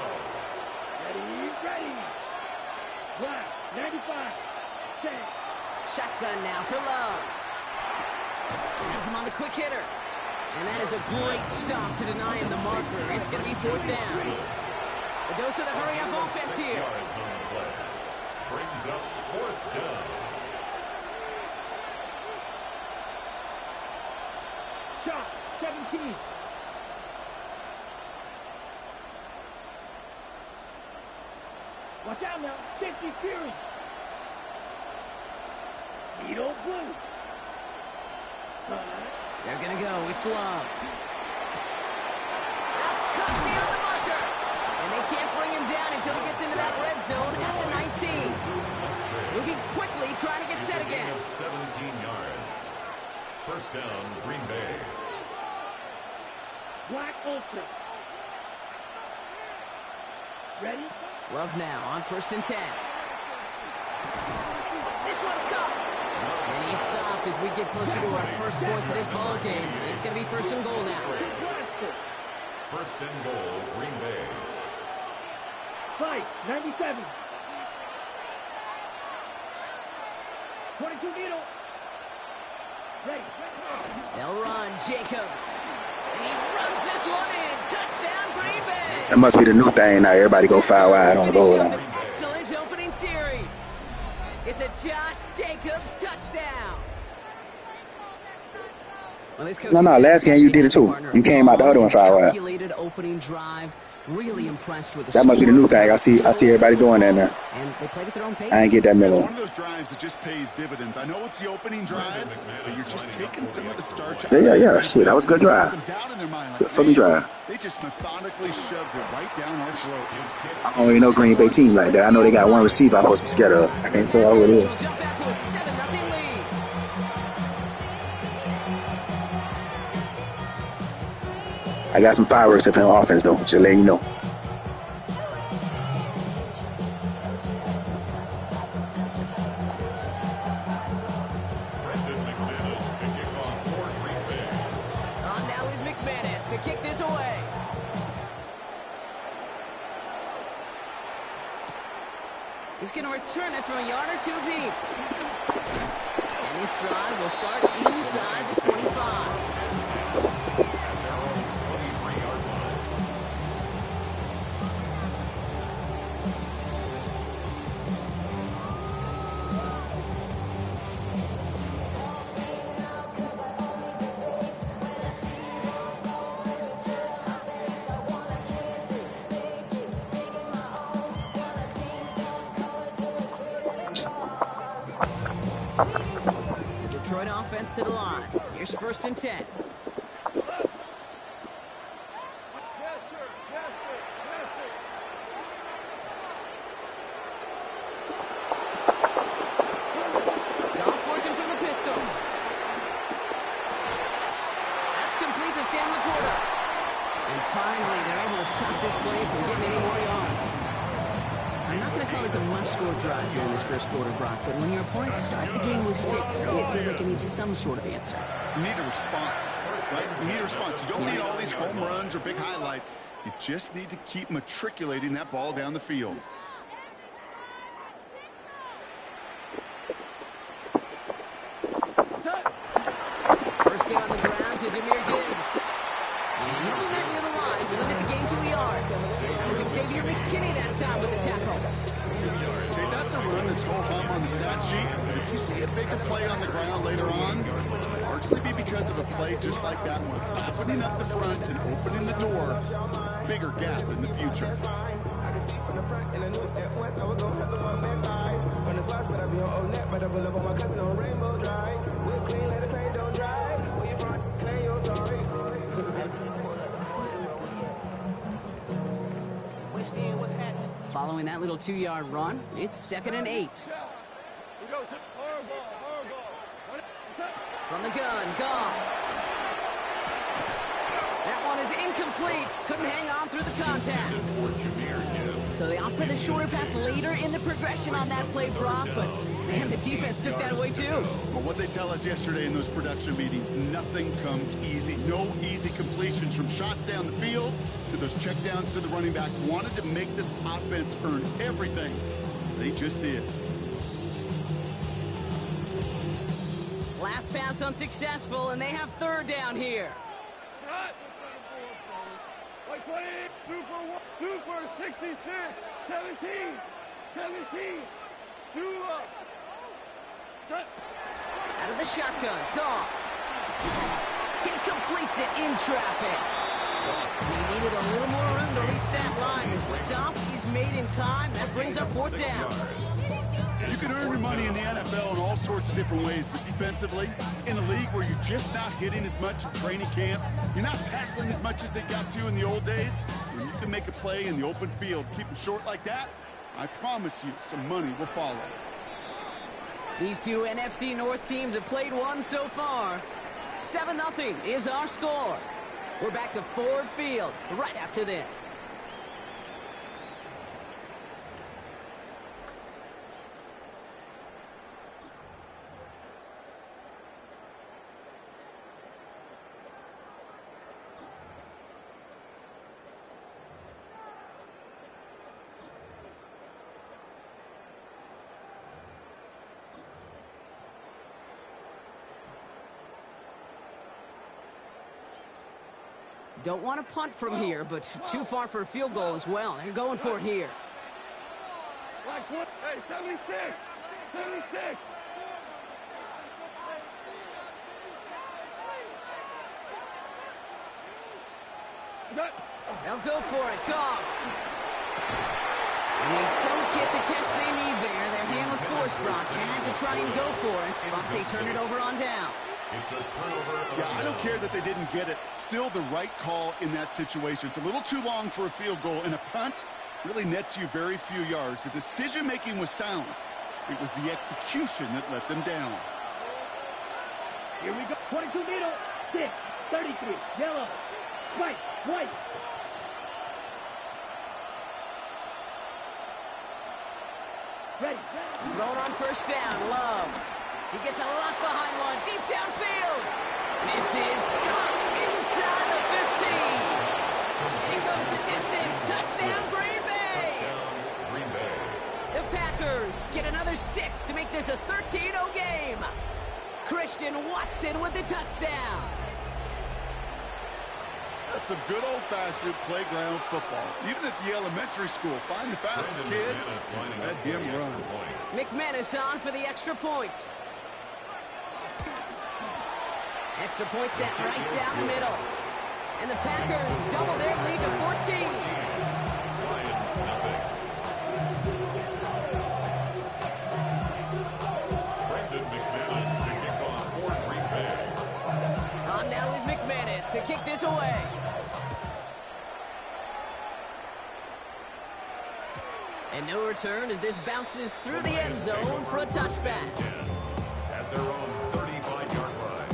Ready. Black, 95. Set. Shotgun now for Love. Has him on the quick hitter. And that is a great stop to deny him the marker. It's going to be 4th down. A dose of the hurry-up offense 6 here. yards on the play. Brings up 4th down. Shot, 17. Watch out now, 50 Fury. Needle blue. They're going to go. It's Love. That's cut beyond the marker. And they can't bring him down until he gets into that red zone at the 19. Moving quickly, trying to get set again. 17 yards. 1st down, Green Bay. Black Ultra. Ready? Love now on 1st and 10. This one's caught. And he's stopped as we get closer to our first point to this ball game. It's going to be 1st and goal now. 1st and goal, Green Bay. Fight, 97. They'll run. Jacobs. And he runs this one in. Touchdown, Green Bay. That must be the new thing now. Everybody go foul wide on the goal line. Excellent opening series. It's a Josh Jacobs touchdown. Well, no, last game you did it too. You came out the other one foul wide. Calculated opening drive. Really impressed with the that must be the new thing. I see everybody doing that now. And they played at their own pace. I ain't get that middle. It's one of those drives that just pays dividends. I know it's the opening drive, but you're just taking some of the starch out. Yeah. Shit, that was a good drive. Good fucking drive. They just methodically shoved it right down our throat. I don't even know Green Bay team like that. I know they got one receiver I'm supposed to be scared of. I can't figure out who it is. I got some fireworks up in offense though, just letting you know. Now is McManus to kick this away. He's going to return it from a yard or two deep. And this drive will start inside the 25. Detroit offense to the line. Here's 1st and 10. Goff working from the pistol. That's complete to Sam Laporta. And finally, they're able to stop this play from getting any more yards. I'm not going to call this a must-score drive here in this first quarter, Brock, but when your opponents start the game with 6, it feels like it needs some sort of answer. You need a response, right? You need a response. You don't need all these home runs or big highlights. You just need to keep matriculating that ball down the field. First game on the ground to Jahmyr Gibbs. And he'll be right near the line to limit the game to a yard. That was Xavier McKinney that time with the tackle. Okay, that's a run that's go home on the stat sheet. But if you see a bigger play on the ground later on, it'll largely be because of a play just like that one. Softening up the front and opening the door. Bigger gap in the future. I can see from the front and I knew that once I was gonna have to walk back by. From the spots, but I be on old net, but I pull up on my cousin on Rainbow Drive. Whip clean, let the paint don't dry. Where you from? Claim you're sorry. Following that little 2-yard run, it's 2nd and 8. From the gun, Goff. That one is incomplete. Couldn't hang on through the contact. So they opt for the shorter pass later in the progression on that play, Brock, but man, the defense took that away too. Well, what they tell us yesterday in those production meetings, nothing comes easy. No easy completions from shots down the field to those checkdowns to the running back. Wanted to make this offense earn everything. They just did. Last pass unsuccessful, and they have 3rd down here. Like 20, 2 for 66, 17, 2 up. Out of the shotgun, Goff. He completes it in traffic. He needed a little more room to reach that line. The stop is made in time. That brings up 4th down. You can earn your money in the NFL in all sorts of different ways, but defensively, in a league where you're just not hitting as much in training camp, you're not tackling as much as they got to in the old days, when you can make a play in the open field, keep them short like that, I promise you some money will follow. These two NFC North teams have played one so far. 7-0 is our score. We're back to Ford Field right after this. Don't want to punt from here, but too far for a field goal as well. They're going for it here. Hey, 76! 76! They'll go for it. Goff. And they don't get the catch they need there. Their hand was forced, Brock. Had to try and go for it, but they turn it over on downs. It's a turnover. Yeah, I don't care that they didn't get it. Still the right call in that situation. It's a little too long for a field goal, and a punt really nets you very few yards. The decision-making was sound. It was the execution that let them down. Here we go. 22 middle. 6. 33. Yellow. White. White. Ready. Thrown on first down. Love. He gets a lock behind one. Deep downfield. Misses. Caught inside the 15. In goes the distance. Touchdown, Green Bay. Green Bay. The Packers get another 6 to make this a 13-0 game. Christian Watson with the touchdown. That's some good old-fashioned playground football. Even at the elementary school, find the fastest kid, let him run. McManus on for the extra point. Extra point set right down the middle. And the Packers double their lead to 14. Lions nothing. Brendan McManus to kick off for Green Bay. On now is McManus to kick this away. And no return as this bounces through the end zone for a touchback. At their own 35-yard line.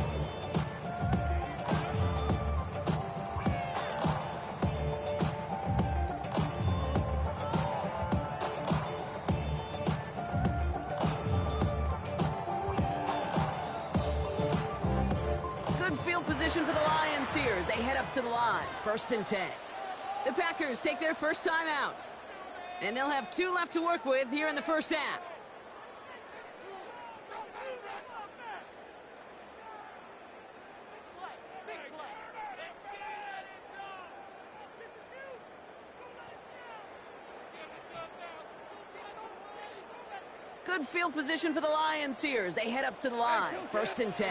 Good field position for the Lions here as they head up to the line. 1st and 10. The Packers take their first time out. And they'll have 2 left to work with here in the first half. Good field position for the Lions here as they head up to the line. 1st and 10.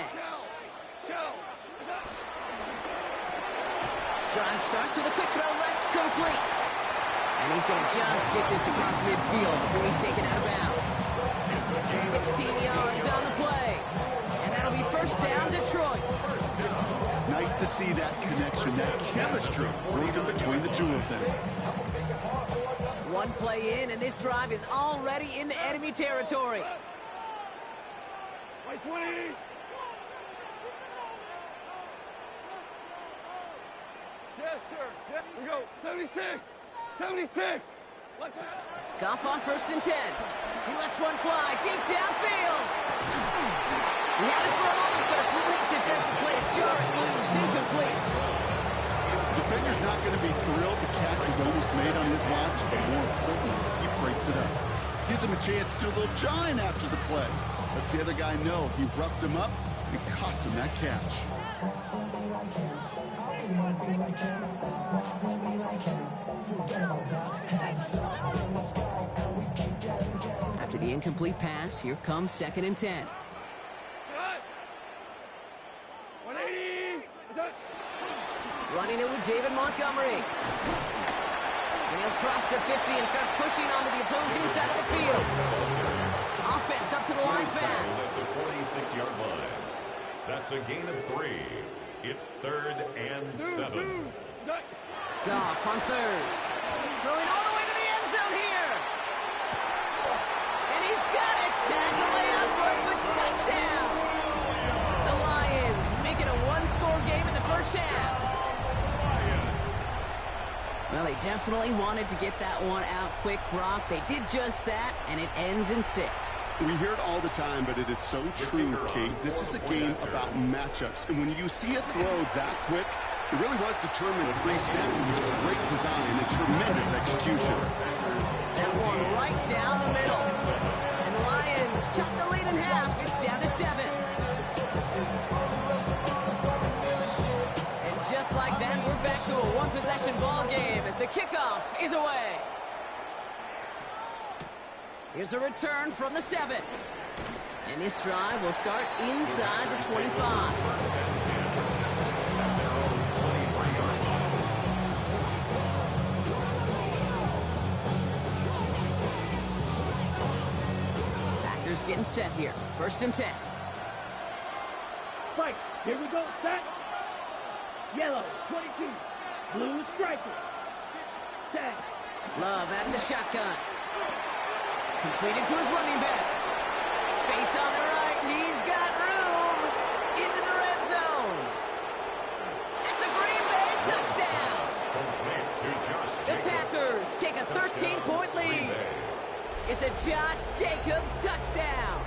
Drive start to the quick throw left, complete. And he's going to just get this across midfield before he's taken out of bounds. 16 yards on the play. And that'll be first down, Detroit. Nice to see that connection, that chemistry working between the two of them. One play in, and this drive is already into enemy territory. White 20. Yes, sir. Yes, we go. 76. 76! Goff on 1st and 10. He lets one fly deep downfield. He had it for a moment, but a great defensive play to jar it loose. Incomplete. Defender's not going to be thrilled the catch was almost made on his watch, but more importantly, he breaks it up. Gives him a chance to do a little jawing after the play. Lets the other guy know he roughed him up and cost him that catch. After the incomplete pass, here comes 2nd and 10. 180! Running it with David Montgomery. And he'll cross the 50 and start pushing onto the opposing side of the field. Offense up to the line fast. At the 46-yard line. That's a gain of 3. It's 3rd and 7. Goff on 3rd. Throwing all the way to the end zone here. And he's got it. Has a layout for a good touchdown. The Lions make it a 1-score game in the first half. Well, they definitely wanted to get that one out quick, Brock. They did just that, and it ends in 6. We hear it all the time, but it is so true, Kate. This is a game about matchups. And when you see a throw that quick, it really was determined pre-snap. It was great design and tremendous execution. That one right down the middle. And the Lions chop the lead in half. It's down to 7. And just like that, we're back to The kickoff is away. Here's a return from the 7. And this drive will start inside the 25. Packers getting set here. 1st and 10. Fight. Here we go. Set. Yellow, 22. Blue striker. Tag. Love out of the shotgun. Completed to his running back. Space on the right. He's got room. Into the red zone. That's a Green Bay touchdown. The Packers take a 13-point lead. It's a Josh Jacobs touchdown.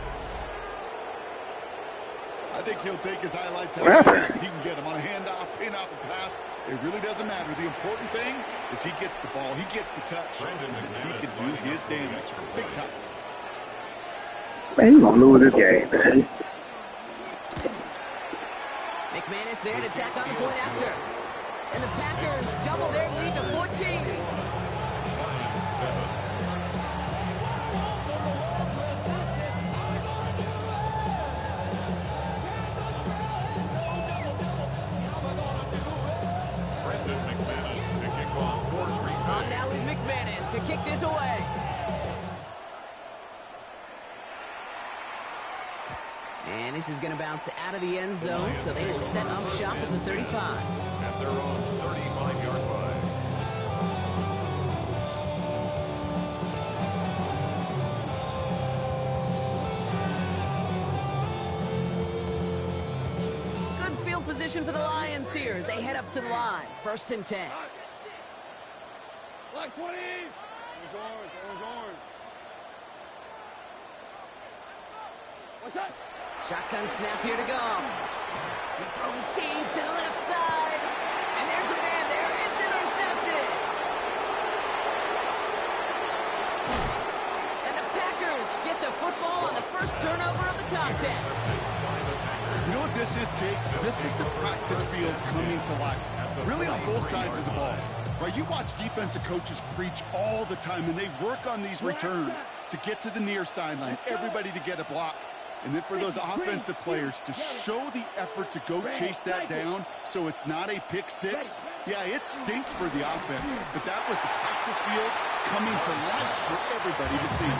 I think he'll take his highlights out. He can get him on a handoff, pin off a pass. It really doesn't matter. The important thing is he gets the ball. He gets the touch. He can do his damage. Big time. Man, you gonna lose this game, man. McManus there to tack on the point after. And the Packers double their lead to 14. Now is McManus to kick this away. And this is going to bounce out of the end zone, so they will set up shop at the 35. At their own 35-yard line. Good field position for the Lions here as they head up to the line. 1st and 10. Black 20! Orange. What's that? Shotgun snap here to go. He's throwing deep to the left side. And there's a man there. It's intercepted. And the Packers get the football on the first turnover of the contest. You know what this is, Kate? This is the practice field coming to life. Really on both sides of the ball. Right, you watch defensive coaches preach all the time, and they work on these returns to get to the near sideline, everybody to get a block. And then for those offensive players to show the effort to go chase that down so it's not a pick six, yeah, it stinks for the offense. But that was the practice field coming to life for everybody to see.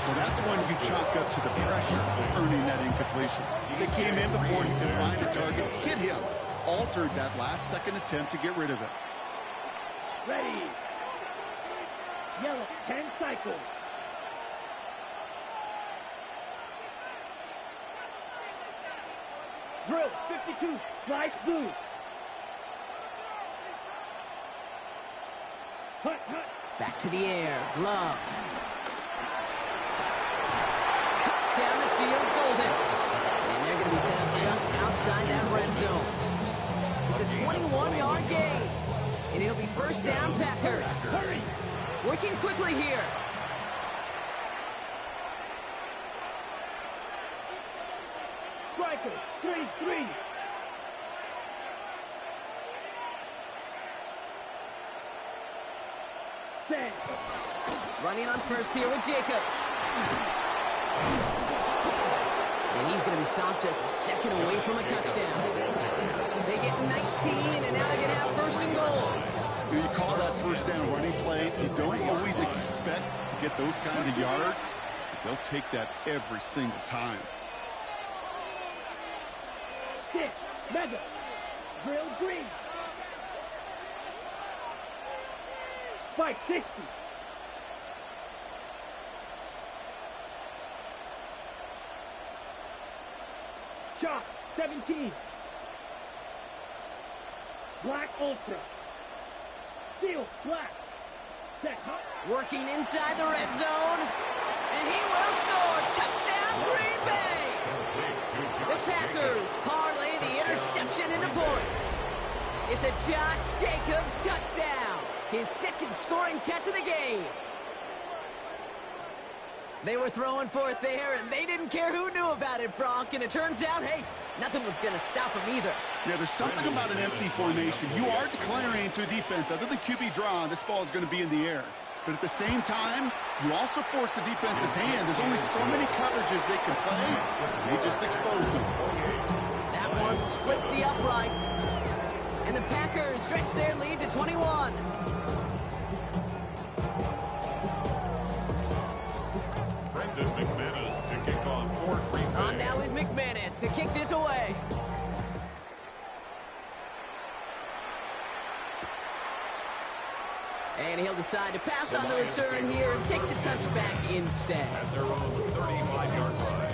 Well, that's when you chalk up to the pressure earning that incompletion. They came in before he could find a target, hit him, altered that last-second attempt to get rid of it. Ready. Yellow, 10 cycles. Drill, 52, slice blue. Hut. Back to the air. Love. Cut down the field, Golden. And they're going to be set up just outside that red zone. It's a 21-yard gain. And it'll be 1st down, Packers. Hurry. Working quickly here. Striker, 3-3. Set. Running on first here with Jacobs. And he's going to be stopped just a second away from a touchdown. They get 19, and now they're going to have 1st and goal. You call that 1st down running play. You don't always expect to get those kind of yards, but they'll take that every single time. 6, Mega. Drill green. Spike 60. Shot 17. Black Ultra. Steel Black. Set hot. Working inside the red zone. And he will score. Touchdown, Green Bay. The Packers parlay the interception into points. It's a Josh Jacobs touchdown. His 2nd scoring catch of the game. They were throwing for it there, and they didn't care who knew about it, Brock. And it turns out, hey, nothing was going to stop them either. Yeah, there's something about an empty formation. You are declaring to a defense, other than QB draw, this ball is going to be in the air. But at the same time, you also force the defense's hand. There's only so many coverages they can play. They just exposed them. That one splits the uprights. And the Packers stretch their lead to 21. McManus to kick off for Green Bay. On now is McManus to kick this away. And he'll decide to pass on the return here and take the touchback instead. At their own 35-yard line.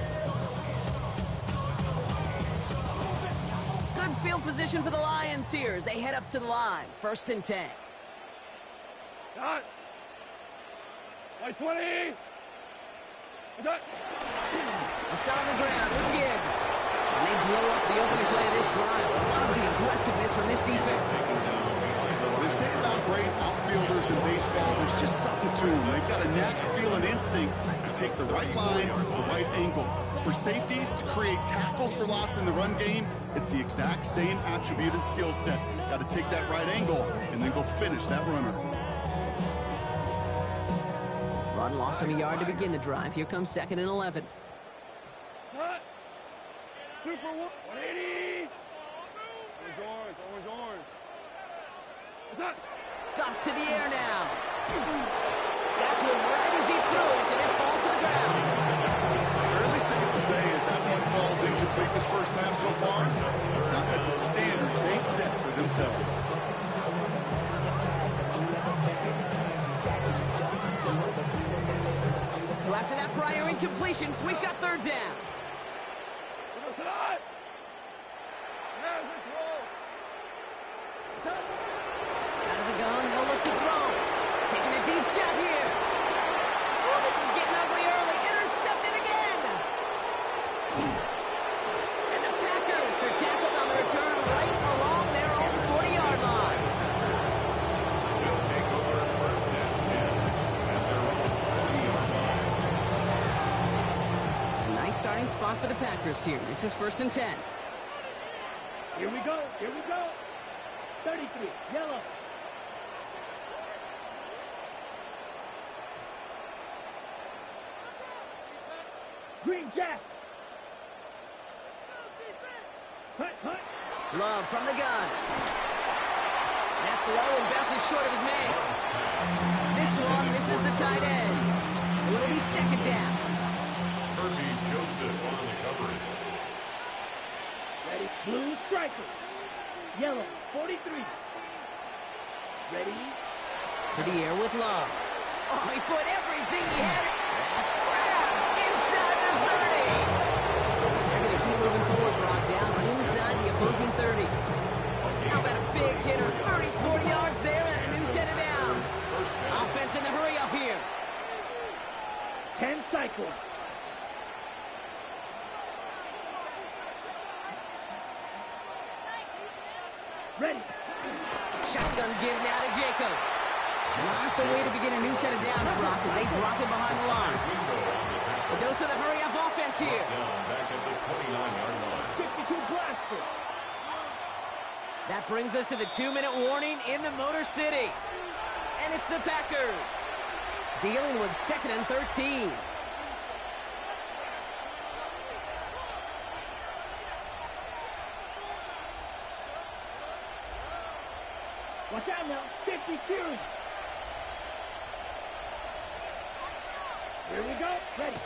Good field position for the Lions here as they head up to the line. 1st and 10. Done. By 20. Done. We'll start on the ground with Gibbs. And they blow up the opening play of this drive. A lot of the aggressiveness from this defense. They say about great outfielders in baseball, there's just something to them. They've got a knack, feel, and instinct to take the right line, the right angle. For safeties, to create tackles for loss in the run game, it's the exact same attribute and skill set. Got to take that right angle and then go finish that runner. Run lost him a yard to begin the drive. Here comes 2nd and 11. Cut. Super 180. Orange. Done. Off to the air now. Got to him right as he throws, and it falls to the ground. Fairly safe to say as that one falls incomplete this first half so far. It's not at the standard they set for themselves. So after that prior incompletion, we've got 3rd down. Out of the gun, they'll look to throw. Taking a deep shot here. Oh, this is getting ugly early. Intercepted again. And the Packers are tackled on the return right along their own 40-yard line. They'll take over 1st and 10 at their own 40-yard line. A nice starting spot for the Packers here. This is 1st and 10. Here we go. 33, yellow. Green Jack. Hunt. Love from the gun. That's low and bounces short of his man. This one misses the tight end. So it'll be 2nd down. Herbie Joseph on the coverage. Ready, blue striker. Yellow, 43. Ready? To the air with Love. Oh, he put everything he had. That's grabbed inside the 30. They're going to keep moving forward, Brock, down inside the opposing 30. How about a big hitter? 34 yards there and a new set of downs. Offense in the hurry up here. 10 cycles. Ready. Shotgun give now to Jacobs. Not the way to begin a new set of downs, Brock, as they drop him behind the line. A dose of the hurry-up offense here. Back at the 29-yard line. 52 blaster. That brings us to the 2-minute warning in the Motor City. And it's the Packers dealing with 2nd and 13. Watch out now. 52. Here we go. Ready.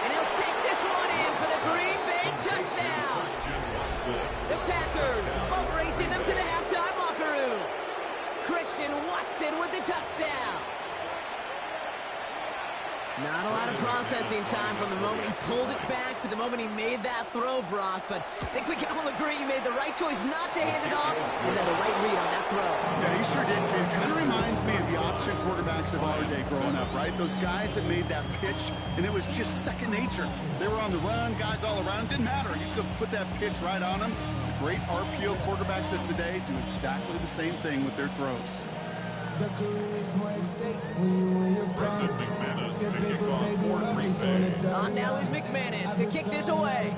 And he'll take this one in for the Green Bay touchdown. The Packers boat racing them to the halftime locker room. Christian Watson with the touchdown. Not a lot of processing time from the moment he pulled it back to the moment he made that throw, Brock. But I think we can all agree he made the right choice not to hand it off and then the right read on that throw. Yeah, he sure did, kid. Kind of reminds me of the option quarterbacks of our day growing up, right? Those guys that made that pitch, and it was just second nature. They were on the run, guys all around. Didn't matter. He's going to put that pitch right on them. The great RPO quarterbacks of today do exactly the same thing with their throws. The career's more at stake when you in your prime. Get paper, baby, my face on the dime. On now is McManus to kick this away.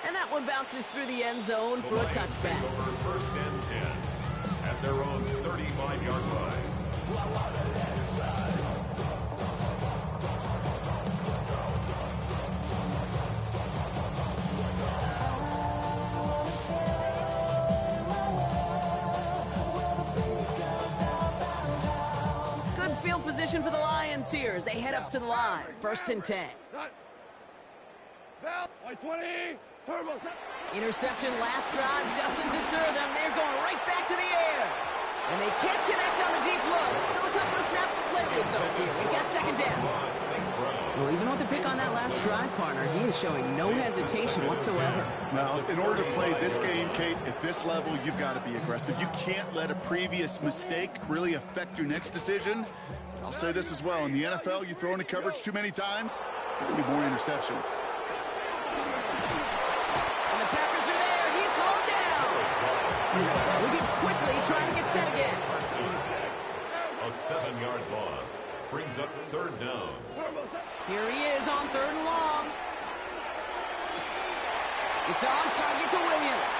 And that one bounces through the end zone for a touchback. First and 10 at their own 35-yard line. Good field position for the Lions here as they head up to the line. First and 10. Bell, 20. Turbo. Interception last drive doesn't deter them. They're going right back to the air. And they can't connect on the deep look. Still a couple of snaps to play with, though, here. We've got second down. Well, even with the pick on that last drive, partner, he is showing no hesitation whatsoever. Well, in order to play this game, Kate, at this level, you've got to be aggressive. You can't let a previous mistake really affect your next decision. I'll say this as well. In the NFL, you throw into coverage too many times, there will be more interceptions. And the Packers are there. He's hauled down. Moving quickly, trying to get set again. A 7-yard loss brings up third down. Here he is on third and long. It's on target to Williams.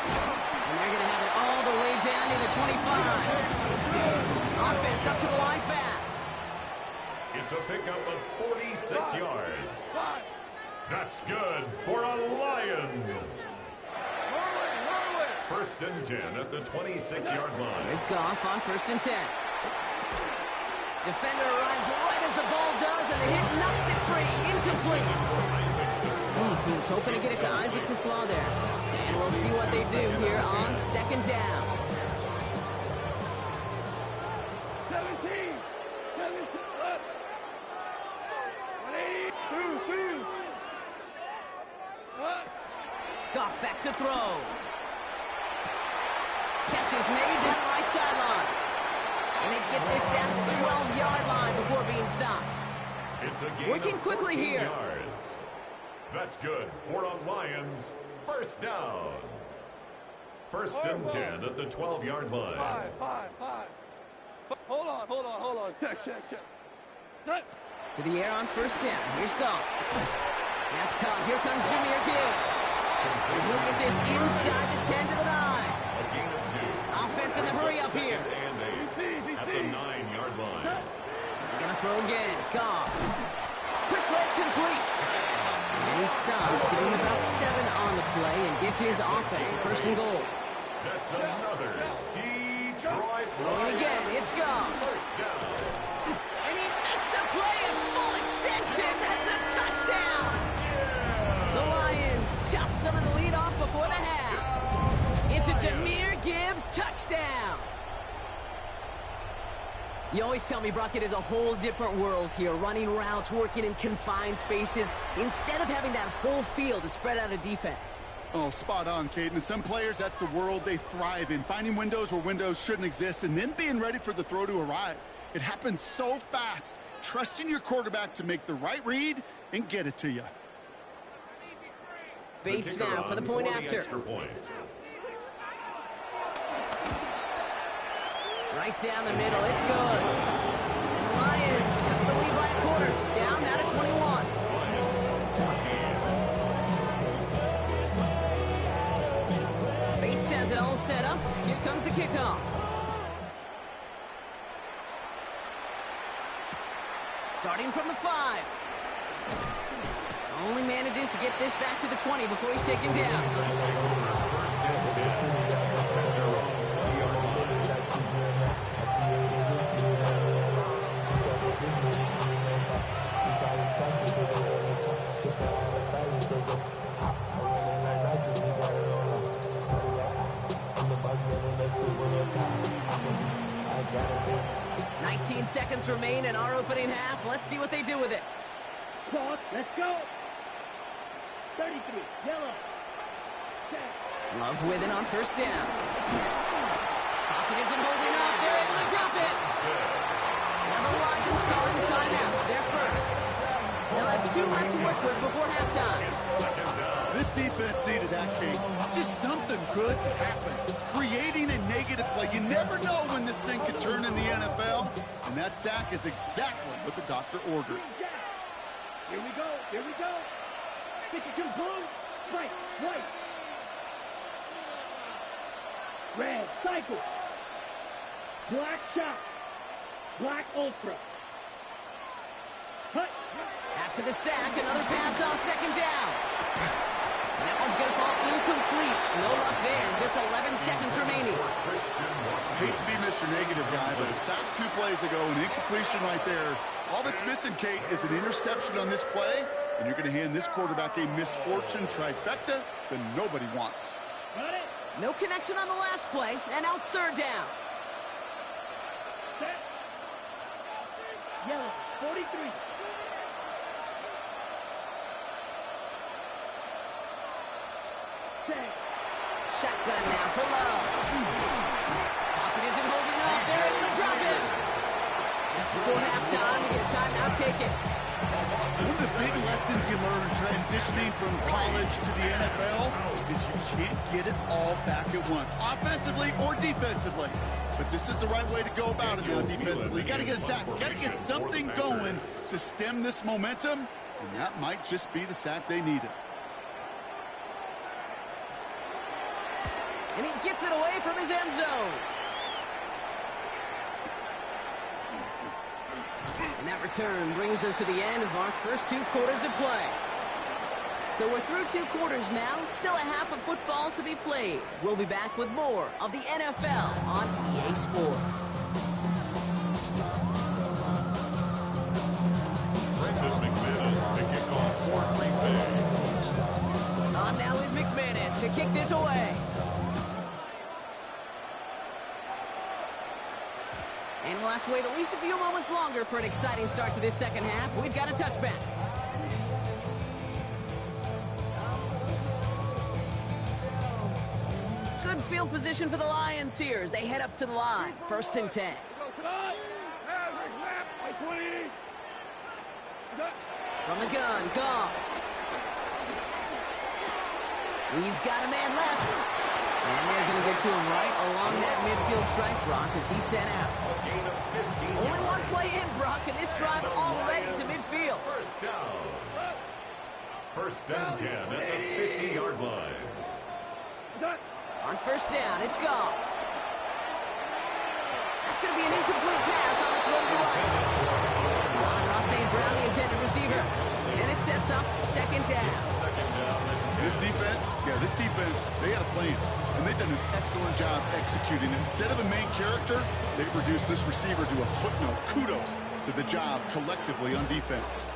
And they're going to have it all the way down to the 25. Offense up to the line fast. It's a pickup of 46 yards. That's good for a Lions. First and 10 at the 26-yard line. Here's Goff on first and 10. Defender arrives right as the ball does, and the hit knocks it free. Incomplete. He was hoping to get it to Isaac to Slaw there. And we'll see what they do here on second down. 17. 17. 22. Goff back to throw. Catch is made down the right sideline. And they get this down to the 12-yard line before being stopped. It's a gain Working of quickly 14 here. yards. That's good for a Lions first down. First and 10 at the 12-yard line. Five. Hold on. Check. To the air on first down. Here's Goff. That's caught. Here comes Jahmyr Gibbs. And he'll get this inside the 10 to the 9. A gain of 2. Offense in the hurry up here. And 8 at the 9-yard line. They're going to throw again. Goff. Quick slant complete. And he stops, getting about 7 on the play and give his offense a first and goal. That's another Detroit. Throwing again. It's Goff. First down. And he makes the play at full extension. That's a touchdown. The Lions chop some of the lead off before the half. It's a Jahmyr Gibbs touchdown. You always tell me, Brock, it is a whole different world here. Running routes, working in confined spaces, instead of having that whole field to spread out a defense. Oh, spot on, Kate. And some players, that's the world they thrive in. Finding windows where windows shouldn't exist and then being ready for the throw to arrive. It happens so fast. Trusting your quarterback to make the right read and get it to you. Bates now for the point after. Point. Right down the middle. It's good. And the Lions got the lead by a quarter. Down now to 21. Bates has it all set up. Here comes the kickoff. Starting from the 5. Only manages to get this back to the 20 before he's taken down. 19 seconds remain in our opening half. Let's see what they do with it. Clock, let's go. 33, yellow. Love with it on first down. Pocket isn't holding up. They're able to drop it. Now the Lions calling the timeout. They're first. They'll have 2 left to work with before halftime. This defense needed that, Kate. Just something could happen. Creating a negative play. You never know when this thing could turn in the NFL. And that sack is exactly what the doctor ordered. Here we go. Here we go. 52 blue. Right. White. Red. Cycle. Black shot. Black ultra. Cut. After the sack, another pass on second down. That one's going to fall incomplete. No luck there. Just 11 seconds remaining. Hate to be Mr. Negative guy, but a sack 2 plays ago, an incompletion right there. All that's missing, Kate, is an interception on this play, and you're going to hand this quarterback a misfortune trifecta that nobody wants. No connection on the last play, and now it's third down. Set. Yellow, 43. Shotgun now for Love. Pocket isn't holding up. They're able to drop it. Just before halftime, we get a timeout taken. One of the big lessons you learn transitioning from college to the NFL is you can't get it all back at once, offensively or defensively. But this is the right way to go about it now defensively. You got to get a sack. You got to get something going to stem this momentum, and that might just be the sack they needed. And he gets it away from his end zone. And that return brings us to the end of our first 2 quarters of play. So we're through 2 quarters now, still a half of football to be played. We'll be back with more of the NFL on EA Sports. Brendan McManus to kick off for Green Bay. On now is McManus to kick this away. And we'll have to wait at least a few moments longer for an exciting start to this second half. We've got a touchback. Good field position for the Lions here as they head up to the line. 1st and 10. From the gun, Goff. He's got a man left. And they're going to get to him right along that midfield stripe, Brock, as he's sent out. Only one play in, Brock, and this drive already to midfield. First down. 1st and 10 at the 50-yard line. On 1st down, it's Goff. That's going to be an incomplete pass on the throw to the right. Ross St. Brown, the intended receiver. And it sets up 2nd down. This defense, they had a plan, and they've done an excellent job executing it. Instead of a main character, they've reduced this receiver to a footnote. Kudos to the job collectively on defense.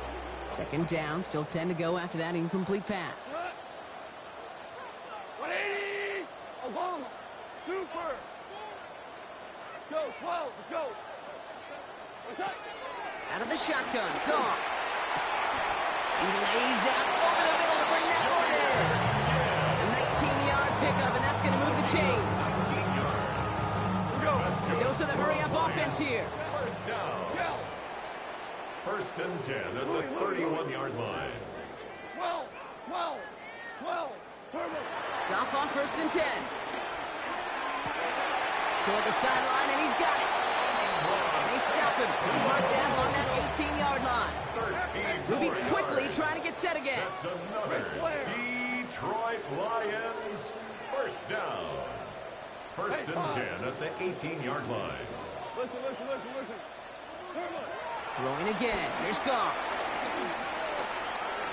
2nd down, still 10 to go after that incomplete pass. 180! Obama! 2 first! Go, 12, go! Out of the shotgun, Goff. He lays out over the middle to bring that one in. A 19-yard pickup, and that's going to move the chains. A dose of the hurry-up offense here. First down. 1st and 10 at the 31-yard line. 12. Goff on 1st and 10. Toward the sideline, and he's got it. And they stop him. He's marked down on that 18-yard line. Moving quickly, trying to get set again. That's another Detroit Lions first down. 1st and 10 at the 18-yard line. Listen. Throwing again. Here's Goff.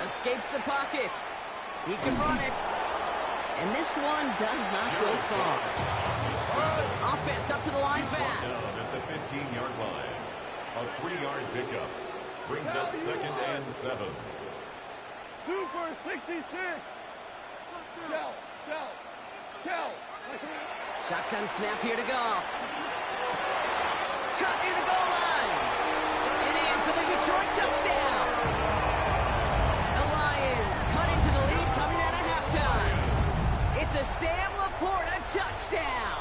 Escapes the pocket. He can run it. And this one does not go far. Offense up to the line fast. Down at the 15-yard line. A 3-yard pickup. Brings up 2nd and 7. Super 66. Shell. Shotgun snap here to Goff. Cut near the goal line. And in for the Detroit touchdown. The Lions cut into the lead coming out of halftime. It's a Sam Laporta touchdown.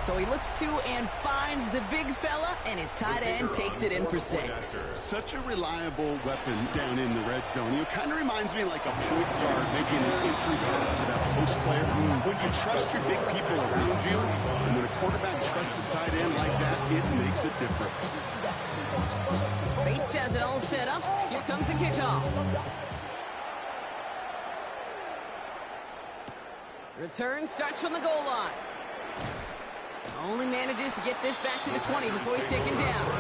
So he looks to and finds the big fella, and his tight end takes it in for 6. Such a reliable weapon down in the red zone. It kind of reminds me like a point guard making an entry pass to that post player. When you trust your big people around you, and when a quarterback trusts his tight end like that, it makes a difference. Bates has it all set up. Here comes the kickoff. Return starts from the goal line. Only manages to get this back to the 20 before he's taken down.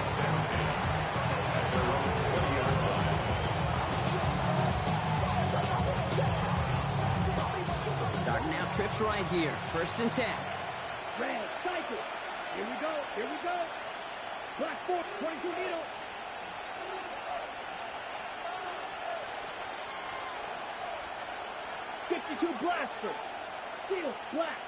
Starting out trips right here. 1st and 10. Red, cycle. Here we go. Here we go. Black 4, 22 needle. Blaster. Steel, black.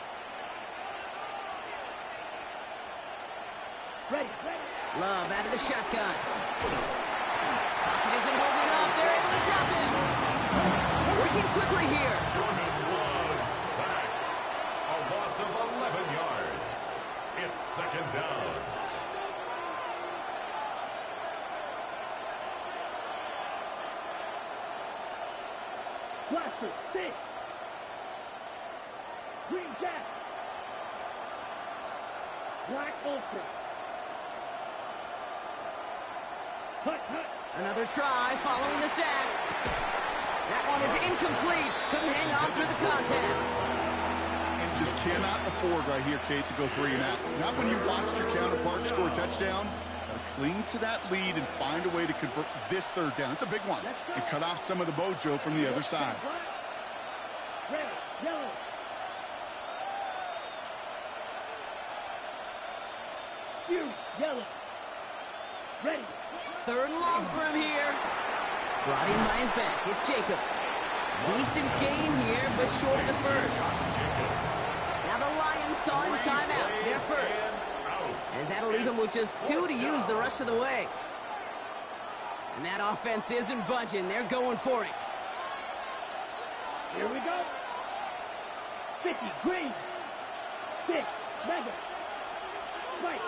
Ready, ready. Love out of the shotgun. Pocket isn't holding up. They're able to drop him. Working quickly here. Jordan Love sacked. A loss of 11 yards. It's 2nd down. Blaster, 6. Green Jack. Black Ultra. Hut, hut. Another try following the sack. That one is incomplete. Couldn't hang on through the contact. Just cannot afford right here, Kate, to go 3 and out. Not when you watched your counterpart score a touchdown. Cling to that lead and find a way to convert this 3rd down. It's a big one. And cut off some of the mojo from the other side. Red, yellow. Blue, yellow. Ready. 3rd and long for him here. Brought in by his back. It's Jacobs. Decent gain here, but short of the 1st. Now the Lions calling the timeout. They're 1st. As that'll leave him with just 2 to use the rest of the way. And that offense isn't budging. They're going for it. Here we go. 50, green. 6, mega. White.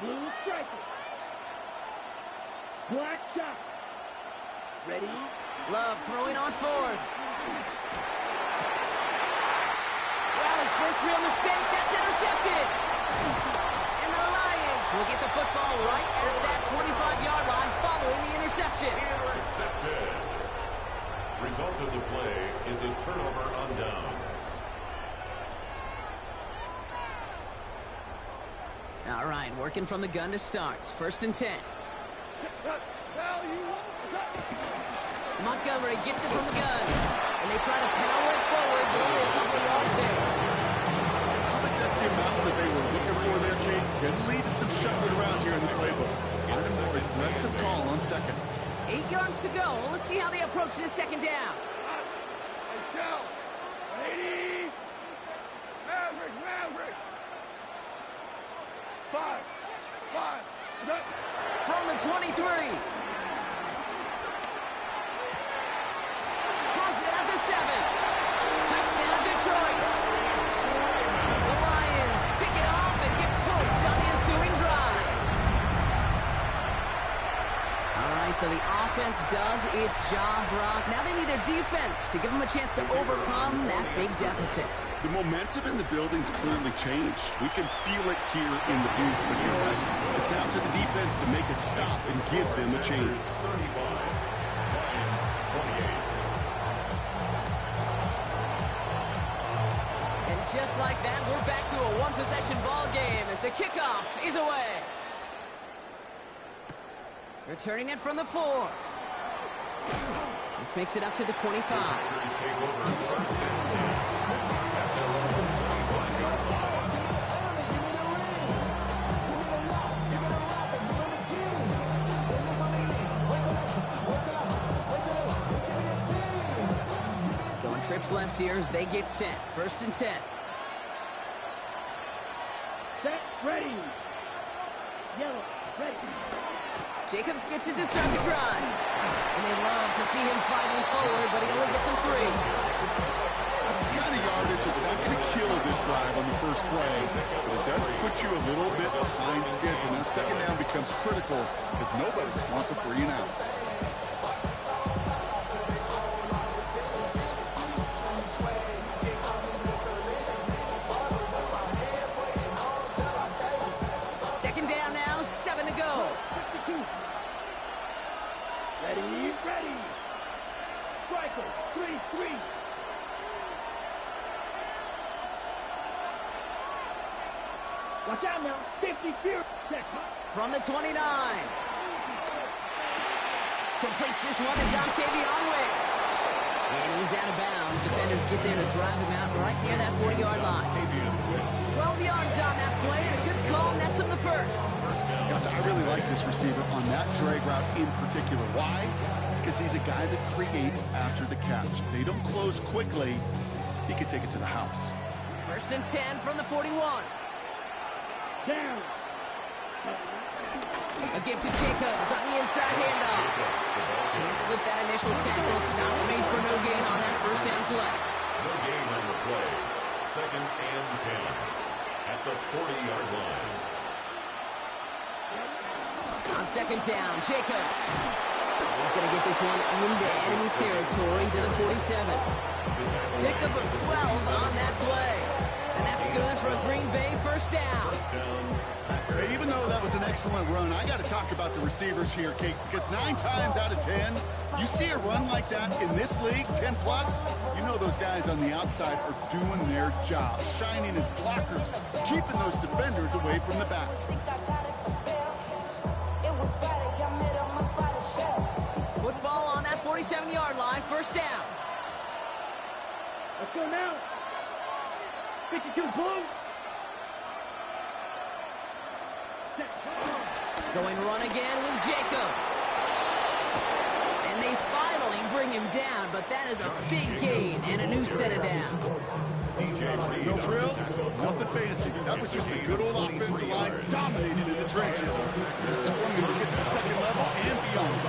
Blue striker. Black shot. Ready? Love throwing on 4th. Well, his first real mistake. That's intercepted. And the Lions will get the football right at that 25-yard line following the interception. Intercepted. Result of the play is a turnover on downs. All right, working from the gun to start. 1st and 10. Montgomery gets it from the gun. And they try to power it forward, but only a couple of yards there. I don't think that's the amount that they were looking for there, Kate. Could lead to some shuffling around here in the playbook. Kind of more aggressive call on 2nd. 8 yards to go. Let's see how they approach this 2nd down. Let's go. Lady. Maverick. 5. From the 23. Pulls it at the 7. Touchdown, Detroit. The Lions pick it off and get points on the ensuing drive. All right, so the offense does its job, Brock. Now they need their defense to give them a chance to overcome that big deficit. The momentum in the building's clearly changed. We can feel it here in the booth, but you're right. It's down to the defense to make a stop and give them a chance. And just like that, we're back to a one-possession ball game as the kickoff is away. Returning it from the 4. This makes it up to the 25. Going trips left here as they get set. 1st and 10. Set, ready. Yellow, ready. Jacobs gets it to start the drive. And they love to see him fighting forward, but he only gets him 3. That's the kind of yardage that's not going to kill this drive, first play, but it does put you a little bit behind schedule. Now, second down becomes critical because nobody wants a 3 and out. Second down now, 7 to go. Ready. Striker, 3-3. Watch out now, 50 fear. From the 29. Completes this one to Dontavion Wicks. And he's out of bounds. Defenders get there to drive him out right near that 40-yard line. 12 yards on that play, and a good call nets him the first. Gosh, I really like this receiver on that drag route in particular. Why? Because he's a guy that creates after the catch. They don't close quickly. He could take it to the house. First and 10 from the 41. Down. A give to Jacobs on the inside handoff. Can't slip that initial tackle. Stops made for no gain on that first down play. No gain on the play. Second and 10 at the 40-yard line. On second down, Jacobs. He's going to get this one into enemy territory to the 47. Pickup of 12 on that play. And that's good for a Green Bay first down. Hey, even though that was an excellent run, I got to talk about the receivers here, Kate, because 9 times out of 10, you see a run like that in this league, 10+, you know those guys on the outside are doing their job, shining as blockers, keeping those defenders away from the back. Football on that 47-yard line, first down. Let's go now. 52 blue. Going run again with Jacobs. And they finally bring him down, but that is a big gain and a new set of downs. No frills, nothing fancy. That was just a good old offensive line dominated in the trenches. It's one to get to the second level and beyond.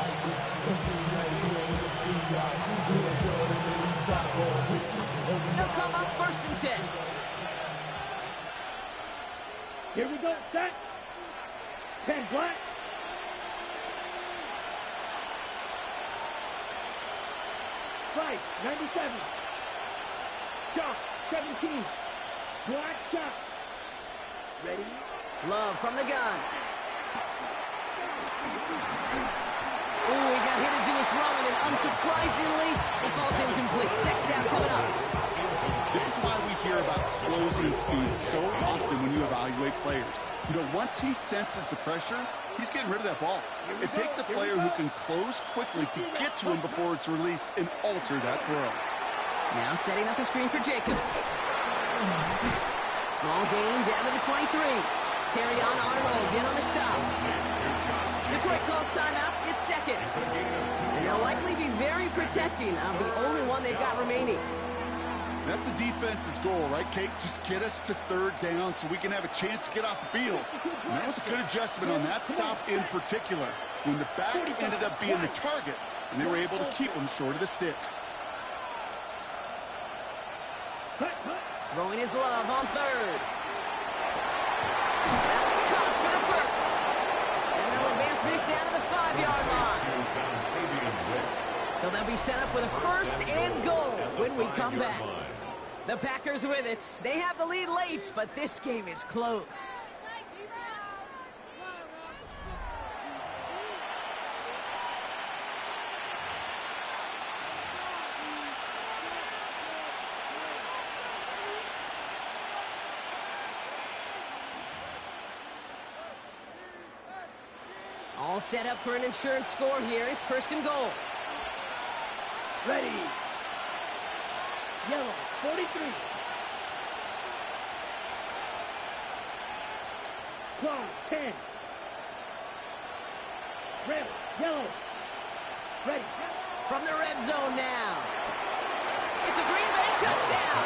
They'll come up first and 10. Here we go, set. 10 black. Right, 97. Shot, 17. Black shot. Ready? Love from the gun. Ooh, he got hit as he was throwing, and unsurprisingly, it falls incomplete. Second down coming up. This is why we hear about closing speed so often when you evaluate players. You know, once he senses the pressure, he's getting rid of that ball. It takes a player who can close quickly to get to him before it's released and alter that throw. Now setting up a screen for Jacobs. Small gain down to the 23. Terrion Arnold in on the stop. Detroit calls timeout. It's seconds. And they'll likely be very protecting of the only one they've got remaining. That's a defense's goal, right, Kate? Just get us to third down so we can have a chance to get off the field. And that was a good adjustment on that stop in particular, when the back ended up being the target, and they were able to keep him short of the sticks. Throwing his love on third. That's caught for the first. And they'll advance this down to the 5-yard line. So they'll be set up with a first and goal when we come back. The Packers with it. They have the lead late, but this game is close. All set up for an insurance score here. It's first and goal. Ready. Yellow, 43. Clock, 10. Red, yellow. Ready. From the red zone now. It's a Green Bay touchdown.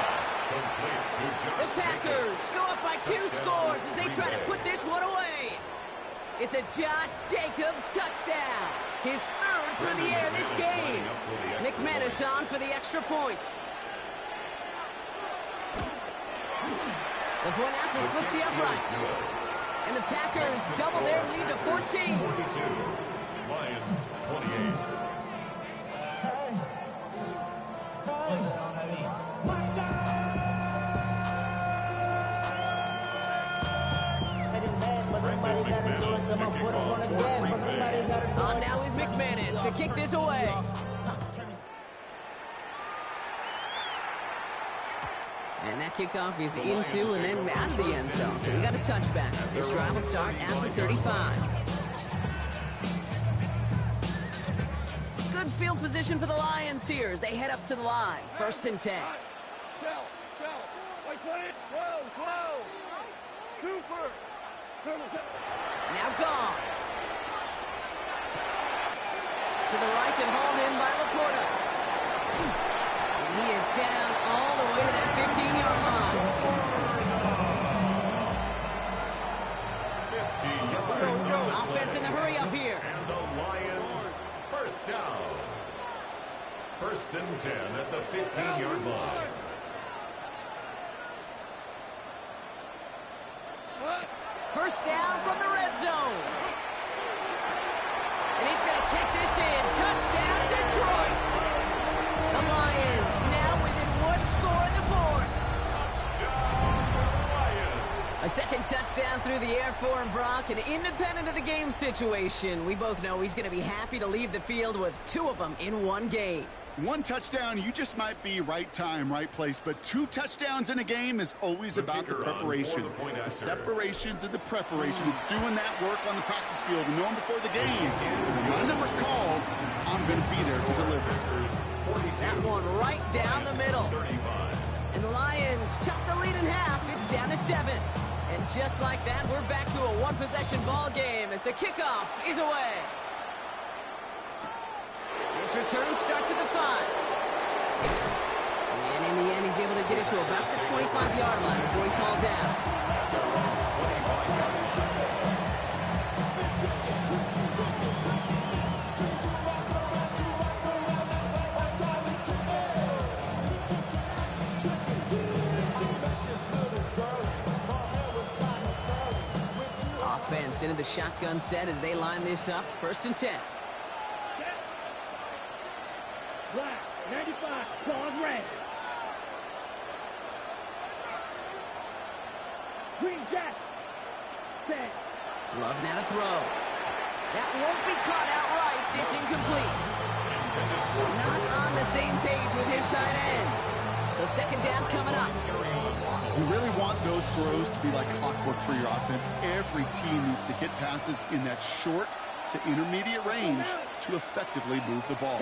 The Packers go up by 2 scores as they try to put this one away. It's a Josh Jacobs touchdown. His third through the air this game. McManus on for the extra point. The point after splits the uprights. And the Packers double their lead to 14. 42. Lions 28. On now is McManus to kick this away. And that kickoff is into and then out of the end zone. So we got a touchback. This drive will start after 35. Good field position for the Lions here as they head up to the line. 1st and 10. Now gone. To the right and hauled in by Laporta. And he is down all the way to that 15-yard line. 50 yards. Offense in the hurry up here. And the Lions first down. 1st and 10 at the 15-yard line. First down from the red zone. And he's going to take this in. Touchdown, Detroit. The Lions now within one score in the 4th. A second touchdown through the air for him, Brock, and independent of the game situation, we both know he's going to be happy to leave the field with 2 of them in one game. One touchdown, you just might be right time, right place, but 2 touchdowns in a game is always about the preparation. The separations and the preparation. It's doing that work on the practice field and knowing before the game. When my number's called, I'm going to be there to deliver. That one right down the middle. And the Lions chop the lead in half. It's down to 7. And just like that, we're back to a one-possession ball game as the kickoff is away. This return starts at the 5. And in the end, he's able to get it to about the 25-yard line before he's hauled down. Offense into the shotgun set as they line this up. 1st and 10. Black, 95, claws red. Green jack. Set. Love now to throw. That won't be caught outright. It's incomplete. Not on the same page with his tight end. So 2nd down coming up. You really want those throws to be like clockwork for your offense. Every team needs to hit passes in that short to intermediate range to effectively move the ball.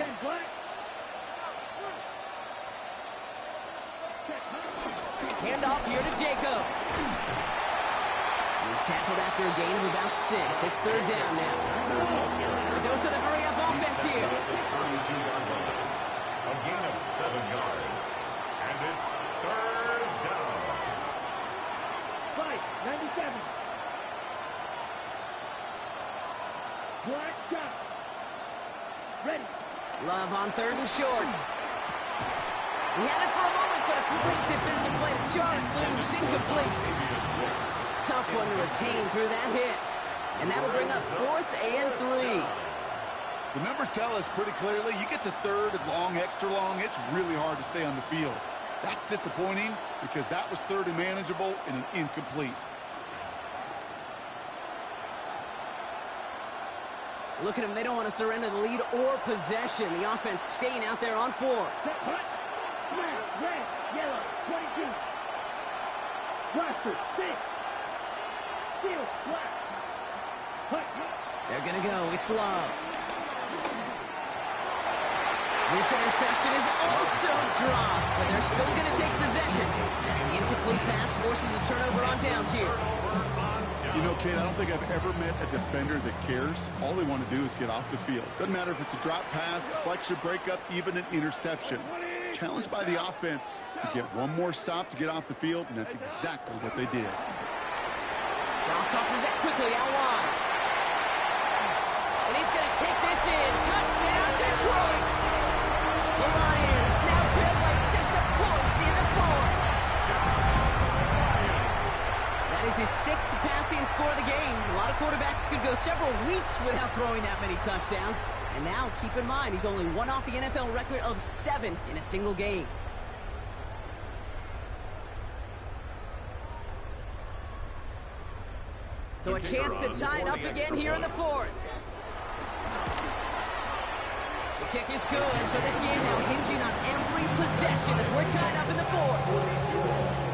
Handoff here to Jacobs. He's tackled after a gain of about 6. It's 3rd down now. A dose of the hurry-up offense here. A gain of 7 yards. And it's 3rd down. 97. Black shot. Ready. Love on 3rd and short. He had it for a moment, but a great defensive play to jar it loose. Incomplete. Tough one to retain through that hit. And that'll bring up 4th and 3. The numbers tell us pretty clearly, you get to 3rd and long, extra long, it's really hard to stay on the field. That's disappointing because that was 3rd and manageable and an incomplete. Look at them. They don't want to surrender the lead or possession. The offense staying out there on 4. Smash, red, yellow, 22. Blaster, 6. Steel, black. They're going to go. It's Love. This interception is also dropped, but they're still going to take possession as the incomplete pass forces a turnover on downs here. You know, Kate, I don't think I've ever met a defender that cares. All they want to do is get off the field. Doesn't matter if it's a drop pass, deflection, breakup, even an interception. Challenged by the offense to get one more stop to get off the field, and that's exactly what they did. Goff tosses that quickly out wide. And he's going to take this in. Touchdown, Detroit! The Lions now trail by just a point in the 4th. makes the passing score of the game. A lot of quarterbacks could go several weeks without throwing that many touchdowns. And now, keep in mind, he's only one off the NFL record of 7 in a single game. So a chance to tie it up again here in the fourth. The kick is good, so this game now hinging on every possession as we're tied up in the fourth.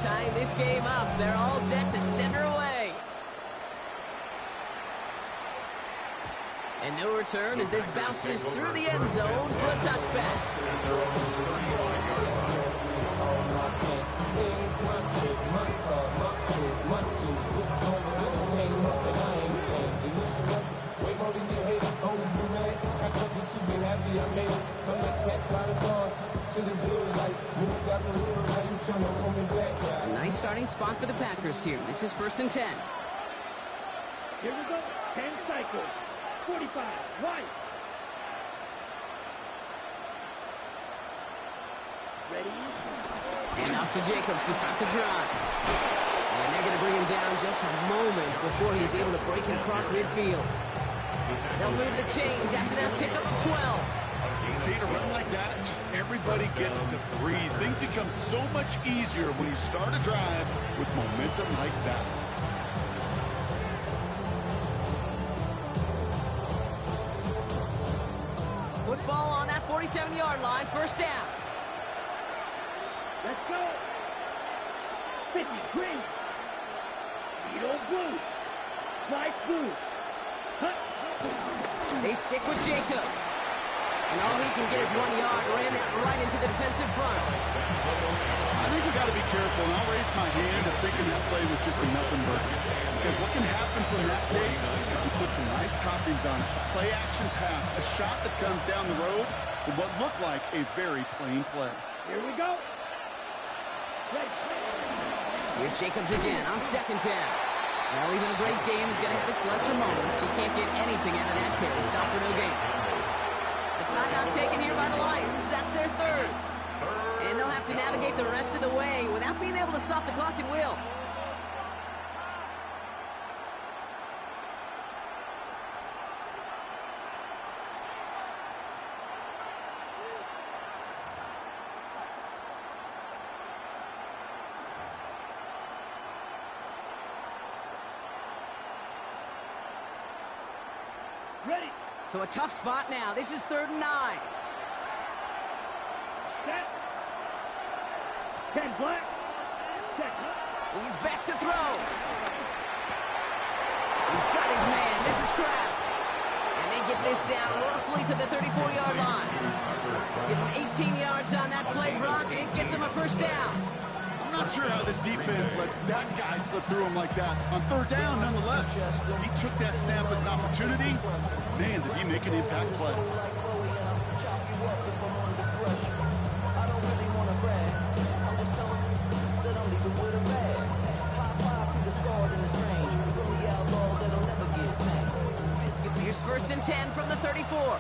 Tying this game up, they're all set to center away. And no return as this bounces through the end zone for a touchback. A nice starting spot for the Packers here. This is 1st and 10. Here we go. 10 cycles. 45. Right. Ready? And up to Jacobs to start the drive. And they're going to bring him down just a moment before he's able to break it across midfield. They'll move the chains after that pickup of 12. Okay, to run like that, just everybody gets to breathe. Things become so much easier when you start a drive with momentum like that. Football on that 47-yard line, 1st down. Let's go. 50, green. Speedo blue. Slice blue. Cut. They stick with Jacobs. And all he can get is 1 yard. Ran that right into the defensive front. I think we got to be careful, and I'll raise my hand of thinking that play was just a nothing burger. Because what can happen from that play is he put some nice toppings on it. A play-action pass, a shot that comes down the road for what looked like a very plain play. Here we go. Here's Jacobs again on 2nd down. Well, even a great game is going to have its lesser moments. You can't get anything out of that carry. Stop for no gain. The timeout taken here by the Lions. That's their 3rd. And they'll have to navigate the rest of the way without being able to stop the clock at will. Ready. So a tough spot now. This is 3rd and 9. Set. 10 black. Set. He's back to throw. He's got his man. This is Kraft. And they get this down roughly to the 34-yard line. Give him 18 yards on that play, Brock, and it gets him a 1st down. I'm not sure how this defense let that guy slip through him like that. On 3rd down, nonetheless, he took that snap as an opportunity. Man, did he make an impact play. Here's 1st and 10 from the 34.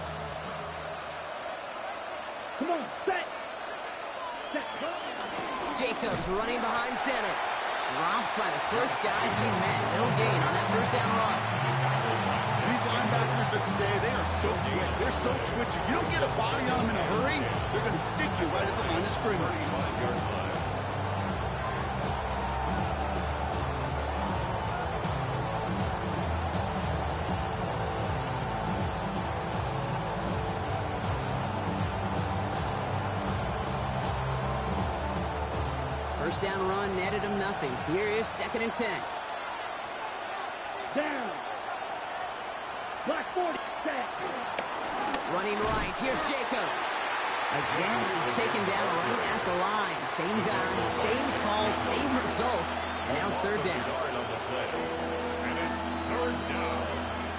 Come on, set. Set. Jacobs running behind center. Dropped by the first guy he met. No gain on that 1st down run. These linebackers of today, they are so quick. They're so twitchy. You don't get a body on them in a hurry, they're going to stick you right at the line of scrimmage. First down run netted him nothing. Here is 2nd and 10. Down. Black 40. Set. Running right. Here's Jacobs. Again, he's taken down right at the line. Same guy, same call, same result. And now it's 3rd down. And it's 3rd down.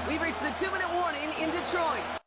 We've reached the 2-minute warning in Detroit.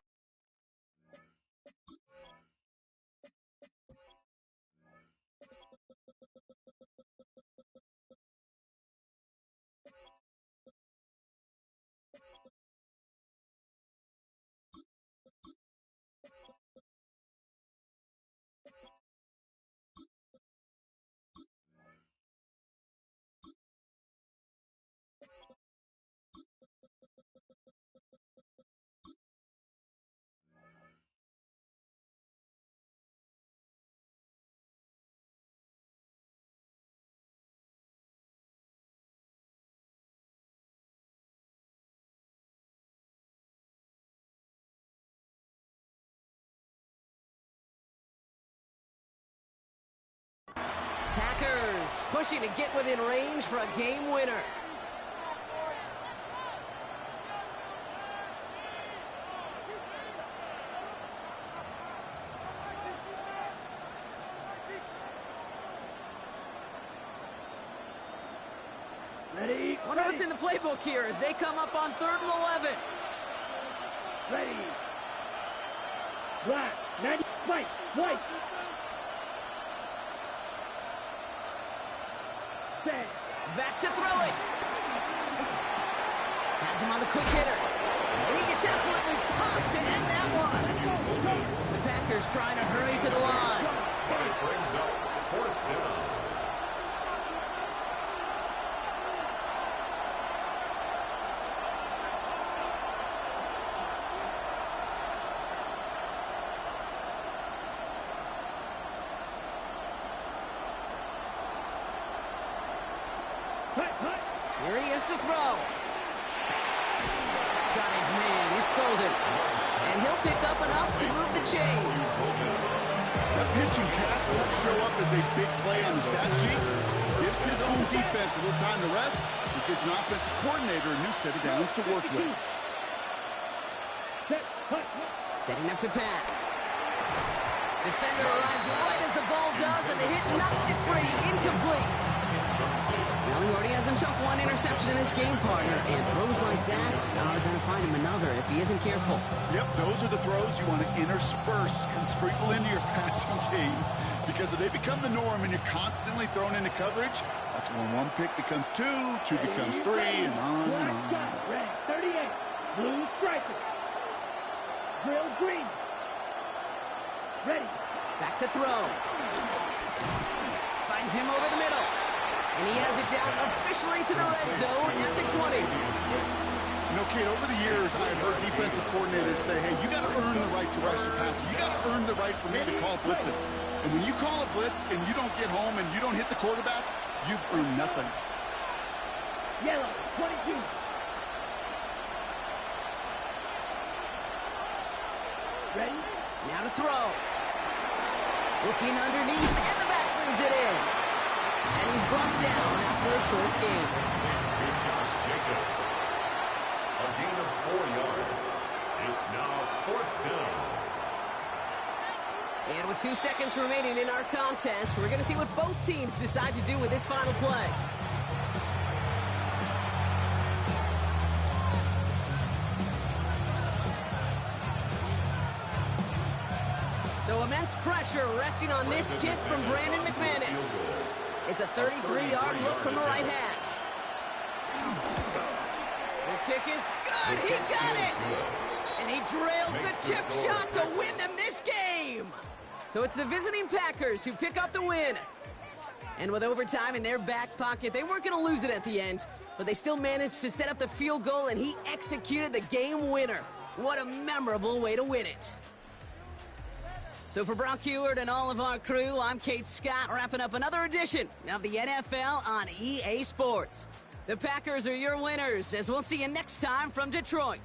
Packers pushing to get within range for a game winner. Ready? Wonder what's in the playbook here as they come up on 3rd and 11. Ready. Black. Natty. White. White. Set. Back to throw it. Has him on the quick hitter. And he gets absolutely popped to end that one. The Packers trying to hurry to the line. That brings up 4th down. Here he is to throw. Got his man. It's golden. And he'll pick up enough to move the chains. That pitch and catch won't show up as a big play on the stat sheet. Gives his own defense a little time to rest. It gives an offensive coordinator a new set of downs to work with. Setting up to pass. Defender arrives right as the ball does, and the hit knocks it free. Incomplete. Well, he already has himself one interception in this game, partner, and throws like that are going to find him another if he isn't careful. Yep, those are the throws you want to intersperse and sprinkle into your passing game, because if they become the norm and you're constantly thrown into coverage, that's when one pick becomes two, two becomes three, and on and on. Red 38. Blue striker. Grill green. Ready. Back to throw. Finds him over the middle. And he has it down officially to the red zone at the 20. You know, Kate, over the years, I've heard defensive coordinators say, hey, you got to earn the right to rush the passer. You got to earn the right for me to call blitzes. And when you call a blitz and you don't get home and you don't hit the quarterback, you've earned nothing. Yellow 22. Ready? Now to throw. Looking underneath, and the back brings it in. And he's brought down after a short game. To Josh Jacobs. A gain of 4 yards. It's now 4th down. And with 2 seconds remaining in our contest, we're going to see what both teams decide to do with this final play. So immense pressure resting on this kick from Brandon McManus. It's a 33-yard look from the right hash. The kick is good. He got it. And he trails the chip shot to win them this game. So it's the visiting Packers who pick up the win. And with overtime in their back pocket, they weren't going to lose it at the end, but they still managed to set up the field goal, and he executed the game winner. What a memorable way to win it. So for Brock Heward and all of our crew, I'm Kate Scott, wrapping up another edition of the NFL on EA Sports. The Packers are your winners, as we'll see you next time from Detroit.